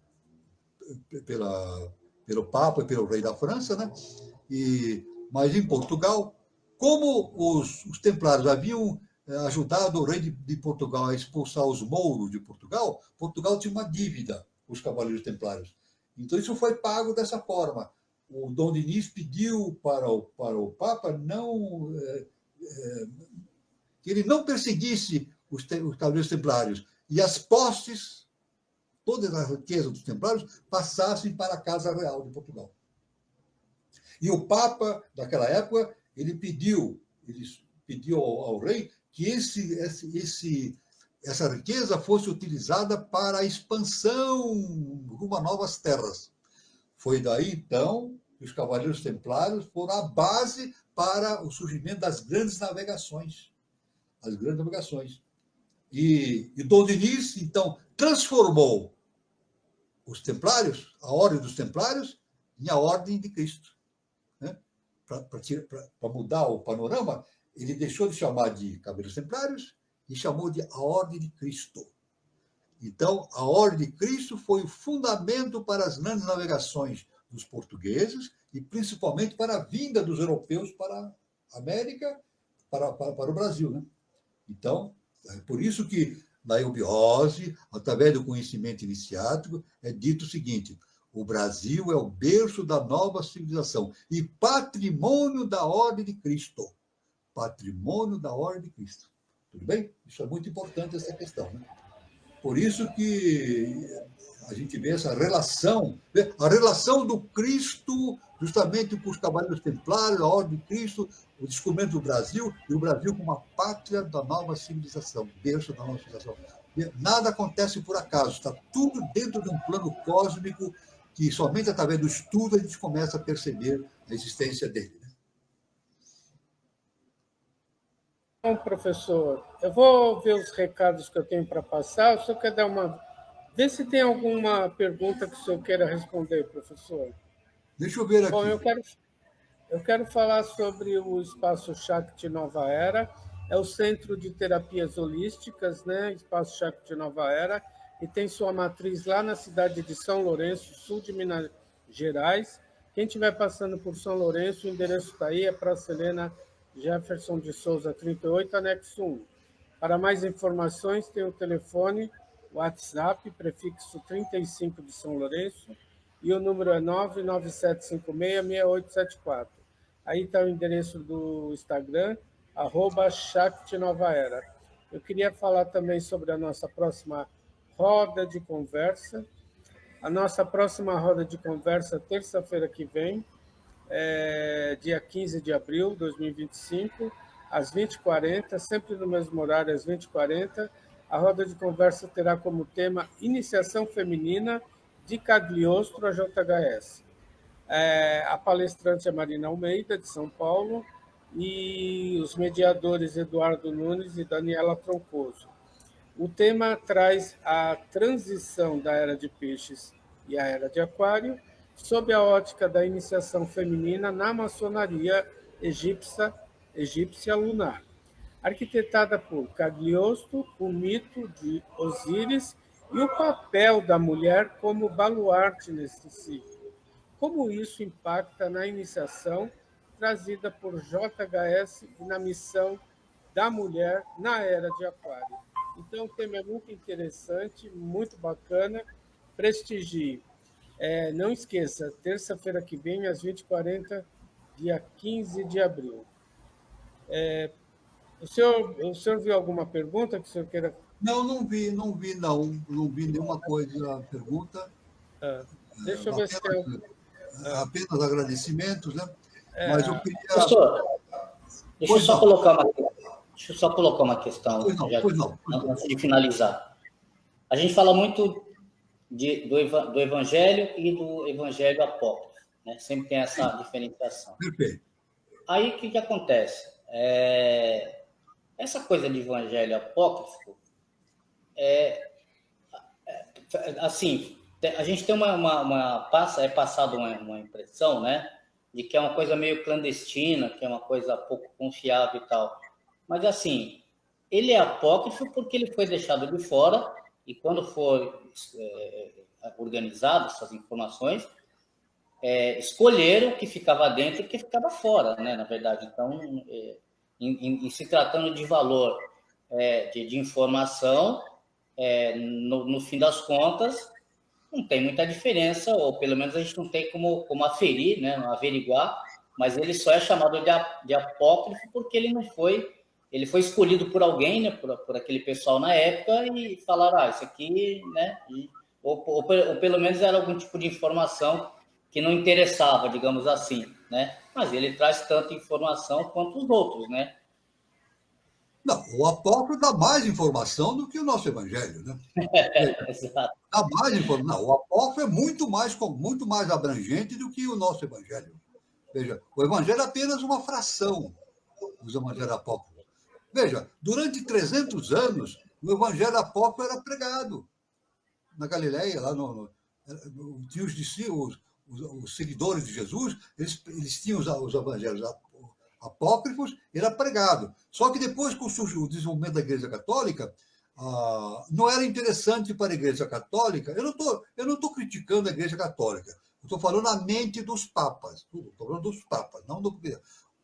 Papa e pelo rei da França, né? Mas em Portugal, como os templários haviam ajudado o rei de Portugal a expulsar os mouros de Portugal, Portugal tinha uma dívida com os cavaleiros templários. Então isso foi pago dessa forma. O Dom Dinis pediu para o Papa que ele não perseguisse os cavaleiros templários e as posses, toda a riqueza dos templários, passassem para a Casa Real de Portugal. E o Papa, naquela época, ele pediu ao rei que essa riqueza fosse utilizada para a expansão rumo a novas terras. Foi daí, então, que os cavaleiros templários foram a base para o surgimento das grandes navegações. As grandes navegações. E Dom Dinis, então, transformou os templários, a ordem dos templários, em a ordem de Cristo. Né? Para mudar o panorama, ele deixou de chamar de Cavaleiros Templários e chamou de a ordem de Cristo. Então, a ordem de Cristo foi o fundamento para as grandes navegações dos portugueses e principalmente para a vinda dos europeus para a América, para o Brasil. Né? Então, é por isso que na eubiose, através do conhecimento iniciático, é dito o seguinte: o Brasil é o berço da nova civilização e patrimônio da ordem de Cristo. Patrimônio da ordem de Cristo. Tudo bem? Isso é muito importante, essa questão. Né? Por isso que a gente vê essa relação, a relação do Cristo, justamente com os Cavaleiros Templários, a ordem de Cristo, o descobrimento do Brasil, e o Brasil como uma pátria da nova civilização, berço da nova civilização. Nada acontece por acaso, está tudo dentro de um plano cósmico que somente através do estudo a gente começa a perceber a existência dele. Bom, professor, eu vou ver os recados que eu tenho para passar. O senhor quer dar uma... Vê se tem alguma pergunta que o senhor queira responder, professor. Deixa eu ver aqui. Bom, eu quero falar sobre o Espaço Shakti Nova Era. É o Centro de Terapias Holísticas, né? Espaço Shakti Nova Era, e tem sua matriz lá na cidade de São Lourenço, sul de Minas Gerais. Quem estiver passando por São Lourenço, o endereço está aí, é Praça Helena Jefferson de Souza, 38, anexo 1. Para mais informações, tem o telefone, WhatsApp, prefixo 35 de São Lourenço, e o número é 997566874. Aí está o endereço do Instagram, @ShaktiNovaEra. Eu queria falar também sobre a nossa próxima roda de conversa. A nossa próxima roda de conversa, terça-feira que vem, dia 15 de abril de 2025, às 20h40, sempre no mesmo horário, às 20h40. A roda de conversa terá como tema Iniciação Feminina de Cagliostro a JHS. A palestrante é Marina Almeida, de São Paulo, e os mediadores Eduardo Nunes e Daniela Troncoso. O tema traz a transição da Era de Peixes e a Era de Aquário, sob a ótica da iniciação feminina na maçonaria egípcia lunar, arquitetada por Cagliostro, o mito de Osíris e o papel da mulher como baluarte nesse ciclo. Como isso impacta na iniciação trazida por JHS e na missão da mulher na Era de Aquário. Então, o tema é muito interessante, muito bacana. Prestigie. Não esqueça, terça-feira que vem, às 20h40, dia 15 de abril. O senhor viu alguma pergunta que o senhor queira? Não vi nenhuma coisa, pergunta. Deixa eu ver se tem... Apenas agradecimentos, né? Mas eu queria... Professor, deixa eu só colocar uma questão, antes de finalizar. A gente fala muito do Evangelho e do Evangelho apócrifo, né? Sempre tem essa diferenciação. Perfeito. Aí, o que acontece? Essa coisa de Evangelho apócrifo, assim, a gente tem passado uma impressão, né, de que é uma coisa meio clandestina, que é uma coisa pouco confiável e tal. Mas, assim, ele é apócrifo porque ele foi deixado de fora, e quando for organizado essas informações, escolheram o que ficava dentro e o que ficava fora, né, na verdade. Então, em se tratando de valor de informação, no fim das contas, não tem muita diferença, ou pelo menos a gente não tem como aferir, né, averiguar, mas ele só é chamado de apócrifo porque ele foi escolhido por alguém, né, por aquele pessoal na época, e falaram, isso aqui, né, ou pelo menos era algum tipo de informação que não interessava, digamos assim, né, mas ele traz tanta informação quanto os outros, né. Não, o apócrifo dá mais informação do que o nosso evangelho, né? Exato. Dá mais informação. Não, o apócrifo é muito mais abrangente do que o nosso evangelho. Veja, o evangelho é apenas uma fração dos evangelhos apócrifos. Veja, durante 300 anos, O evangelho apócrifo era pregado na Galileia, lá tinha os seguidores de Jesus, eles tinham os evangelhos apócrifos, era pregado. Só que depois, com o desenvolvimento da Igreja Católica, não era interessante para a Igreja Católica. Eu não estou criticando a Igreja Católica. Estou falando a mente dos papas. Estou falando dos papas, não do.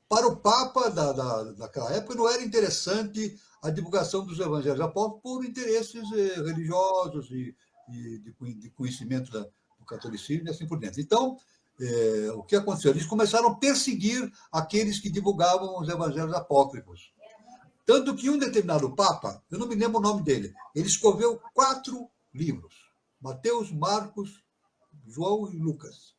Para o Papa daquela época, não era interessante a divulgação dos evangelhos apócrifos por interesses religiosos e de conhecimento do catolicismo e assim por diante. Então, o que aconteceu? Eles começaram a perseguir aqueles que divulgavam os evangelhos apócrifos. Tanto que um determinado Papa, eu não me lembro o nome dele, ele escreveu 4 livros. Mateus, Marcos, João e Lucas.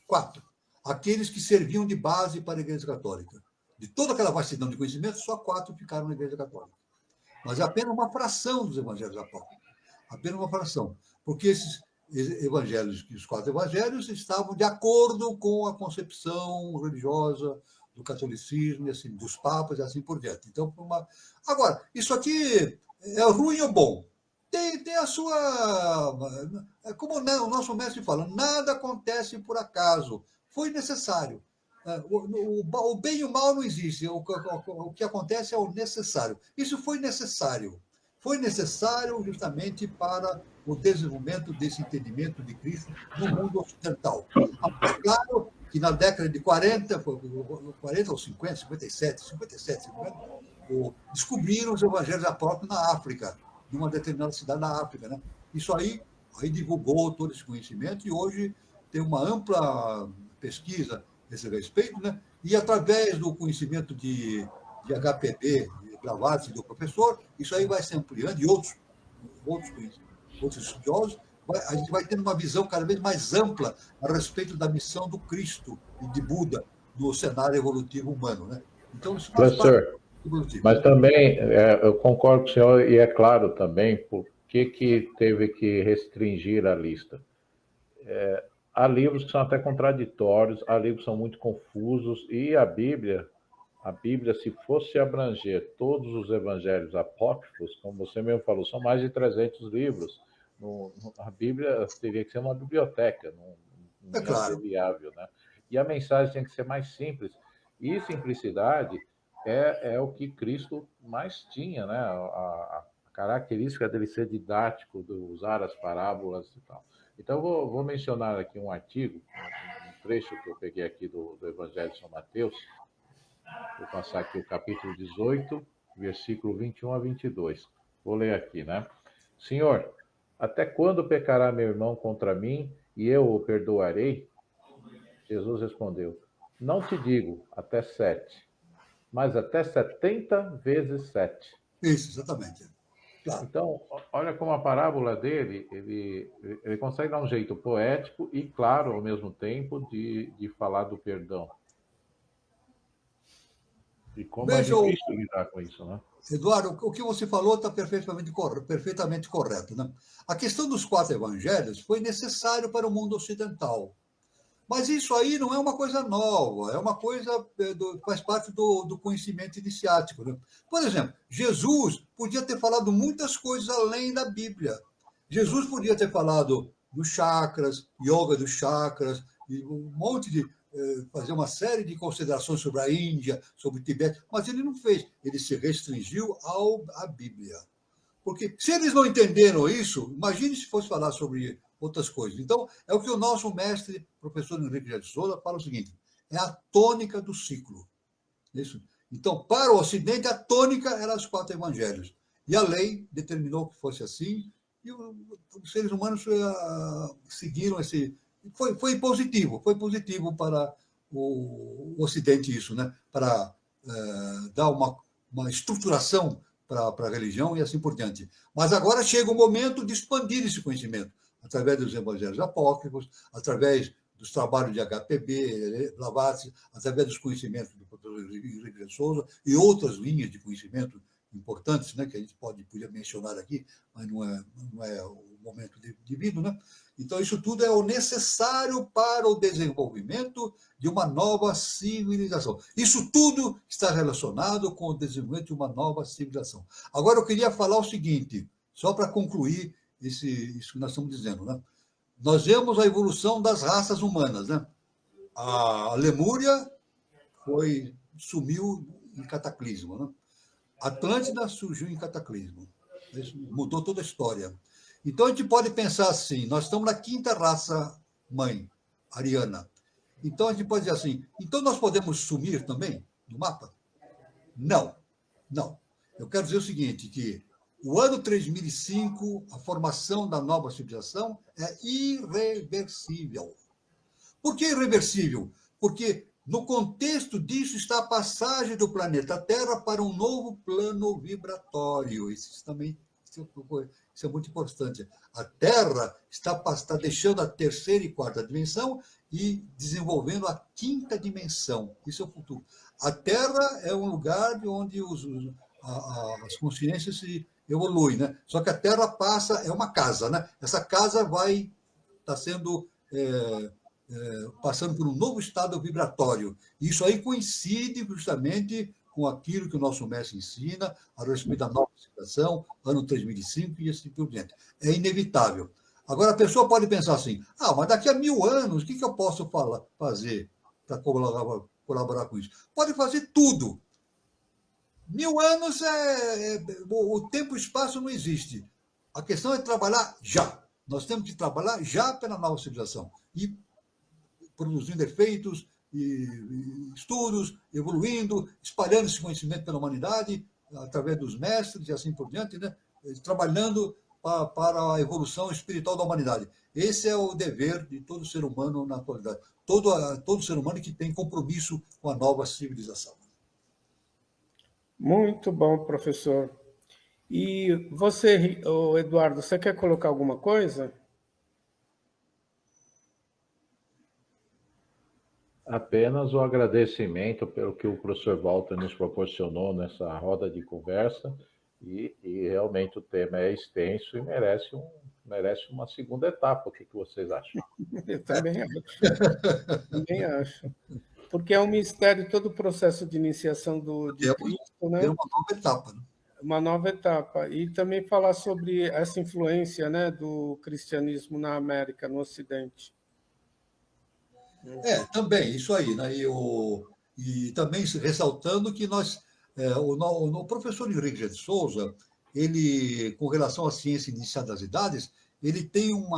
4. Aqueles que serviam de base para a Igreja Católica. De toda aquela vastidão de conhecimento, só 4 ficaram na Igreja Católica. Mas é apenas uma fração dos evangelhos apócrifos. Apenas uma fração. Porque esses evangelhos, os 4 evangelhos, estavam de acordo com a concepção religiosa do catolicismo, e assim, dos papas e assim por diante. Então, agora, isso aqui é ruim ou bom? Tem a sua... Como o nosso mestre fala, nada acontece por acaso. Foi necessário. O bem e o mal não existe. O que acontece é o necessário. Isso foi necessário. Foi necessário justamente para o desenvolvimento desse entendimento de Cristo no mundo ocidental. É claro que na década de 40 ou 50, 57, descobriram os evangelhos apócrifos na África, numa determinada cidade da África. Né? Isso aí divulgou todo esse conhecimento e hoje tem uma ampla pesquisa a esse respeito, né? E através do conhecimento de HPB, de Blavatsky, do professor, isso aí vai se ampliando, e outros estudiosos, a gente vai tendo uma visão cada vez mais ampla a respeito da missão do Cristo e de Buda no cenário evolutivo humano. Né? Então, isso faz parte do evolutivo. Mas também, eu concordo com o senhor, e é claro também, por que teve que restringir a lista. Há livros que são até contraditórios, há livros que são muito confusos, e a Bíblia, se fosse abranger todos os evangelhos apócrifos, como você mesmo falou, são mais de 300 livros. A Bíblia teria que ser uma biblioteca, não ia ser viável, né? E a mensagem tem que ser mais simples. E simplicidade é o que Cristo mais tinha, né? A característica dele ser didático, de usar as parábolas e tal. Então, vou mencionar aqui um artigo, um trecho que eu peguei aqui do Evangelho de São Mateus. Vou passar aqui o capítulo 18, versículo 21 a 22. Vou ler aqui, né? Senhor, até quando pecará meu irmão contra mim e eu o perdoarei? Jesus respondeu, não te digo até 7, mas até 70 vezes 7. Isso, exatamente. Claro. Então, olha como a parábola dele, ele consegue dar um jeito poético e claro, ao mesmo tempo, de falar do perdão. E como é difícil lidar com isso, né? Eduardo, o que você falou está perfeitamente correto. Né? A questão dos 4 evangelhos foi necessário para o mundo ocidental. Mas isso aí não é uma coisa nova, é uma coisa faz parte do conhecimento iniciático. Né? Por exemplo, Jesus podia ter falado muitas coisas além da Bíblia. Jesus podia ter falado dos chakras, yoga dos chakras, e um monte de... fazer uma série de considerações sobre a Índia, sobre o Tibete, mas ele não fez. Ele se restringiu à Bíblia. Porque se eles não entenderam isso, imagine se fosse falar sobre outras coisas. Então, é o que o nosso mestre, professor Henrique de Souza, fala o seguinte, é a tônica do ciclo. Isso. Então, para o Ocidente, a tônica eram os 4 evangelhos. E a lei determinou que fosse assim, e os seres humanos seguiram esse... Foi positivo para o Ocidente isso, né? Para dar uma estruturação para a religião e assim por diante. Mas agora chega o momento de expandir esse conhecimento, através dos evangelhos apócrifos, através dos trabalhos de HPB, Blavatsky, através dos conhecimentos do professor Henrique de Souza e outras linhas de conhecimento importantes, né, que a gente podia mencionar aqui, mas não é o momento devido, né? Então, isso tudo é o necessário para o desenvolvimento de uma nova civilização. Isso tudo está relacionado com o desenvolvimento de uma nova civilização. Agora, eu queria falar o seguinte, só para concluir isso que nós estamos dizendo, né? Nós vemos a evolução das raças humanas, né? A Lemúria sumiu em cataclismo, né? A Atlântida surgiu em cataclismo. Isso mudou toda a história. Então, a gente pode pensar assim, nós estamos na quinta raça mãe, ariana. Então, a gente pode dizer assim, então nós podemos sumir também no mapa? Não, não. Eu quero dizer o seguinte, que o ano 3005, a formação da nova civilização é irreversível. Por que irreversível? Porque no contexto disso está a passagem do planeta Terra para um novo plano vibratório. Isso é muito importante. A Terra está deixando a terceira e quarta dimensão e desenvolvendo a quinta dimensão. Isso é o futuro. A Terra é um lugar onde as consciências se evoluem, né? Só que a Terra é uma casa, né? Essa casa vai estar sendo passando por um novo estado vibratório. Isso aí coincide justamente com aquilo que o nosso mestre ensina a respeito da nova civilização, ano 3005 e assim por diante. É inevitável. Agora, a pessoa pode pensar assim, mas daqui a 1000 anos, o que eu posso fazer para colaborar com isso? Pode fazer tudo. 1000 anos, o tempo e o espaço não existe. A questão é trabalhar já. Nós temos que trabalhar já pela nova civilização. E produzindo efeitos, e estudos, evoluindo, espalhando esse conhecimento pela humanidade, através dos mestres e assim por diante, né? Trabalhando para a evolução espiritual da humanidade. Esse é o dever de todo ser humano na atualidade. Todo ser humano que tem compromisso com a nova civilização. Muito bom, professor. E você, Eduardo, você quer colocar alguma coisa? Apenas o agradecimento pelo que o professor Walter nos proporcionou nessa roda de conversa, e realmente o tema é extenso e merece uma segunda etapa. O que vocês acham? Eu também acho. Também acho. Porque é um mistério todo o processo de iniciação de Cristo, né? É uma nova etapa, né? Uma nova etapa. E também falar sobre essa influência, né, do cristianismo na América, no Ocidente. Também, isso aí, né? E também ressaltando que o professor Henrique de Souza, ele, com relação à ciência iniciada das idades, ele tem um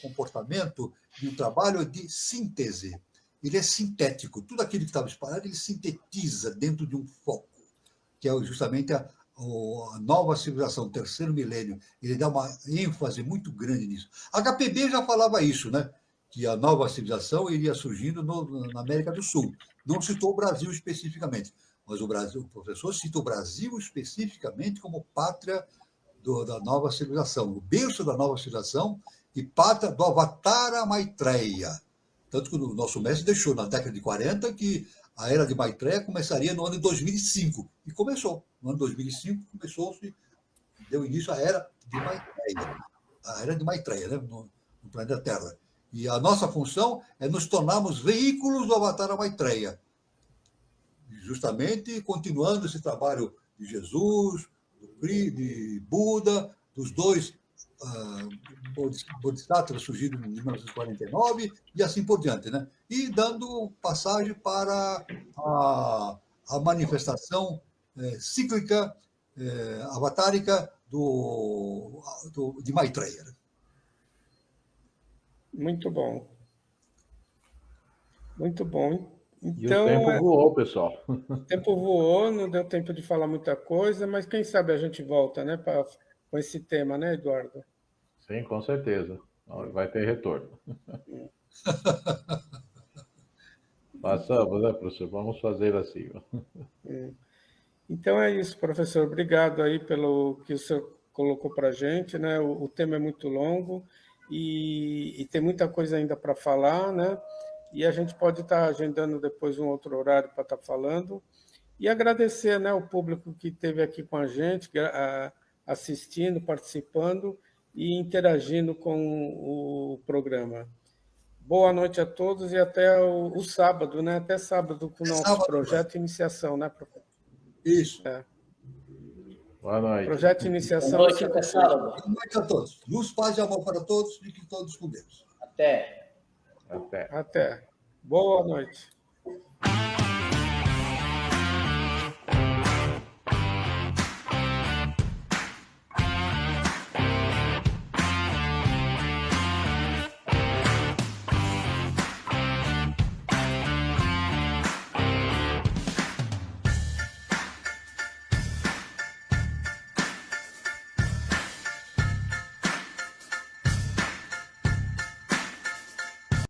comportamento e um trabalho de síntese. Ele é sintético. Tudo aquilo que estava espalhado, ele sintetiza dentro de um foco, que é justamente a nova civilização, o terceiro milênio. Ele dá uma ênfase muito grande nisso. A HPB já falava isso, né? Que a nova civilização iria surgindo na América do Sul. Não citou o Brasil especificamente, mas o professor cita o Brasil especificamente como pátria da nova civilização, o berço da nova civilização e pátria do Avatara Maitreya. Tanto que o nosso mestre deixou na década de 40 que a era de Maitreya começaria no ano de 2005. E começou. No ano de 2005 deu início à era de Maitreya. A era de Maitreya, né? no planeta Terra. E a nossa função é nos tornarmos veículos do Avatara Maitreya, justamente continuando esse trabalho de Jesus, de Buda, dos dois Bodhisattvas surgidos em 1949 e assim por diante, né? E dando passagem para a manifestação cíclica, avatárica de Maitreya. Né? Muito bom. Muito bom. Então, e o tempo voou, pessoal. O tempo voou, não deu tempo de falar muita coisa, mas quem sabe a gente volta, né, com esse tema, né, Eduardo? Sim, com certeza. Vai ter retorno. Passamos, né, professor? Vamos fazer assim. Então é isso, professor. Obrigado aí pelo que o senhor colocou para a gente, né? O tema é muito longo e tem muita coisa ainda para falar, né? E a gente pode estar agendando depois um outro horário para estar falando. E agradecer, né, o público que esteve aqui com a gente, assistindo, participando e interagindo com o programa. Boa noite a todos e até o sábado, né? Até sábado com o nosso sábado, projeto de iniciação, né, professor? Isso. Boa noite. Projeto de iniciação. Boa noite, até sábado. Boa noite a todos. Luz, paz e amor para todos. Fiquem todos com Deus. Até. Até. Até. Boa noite.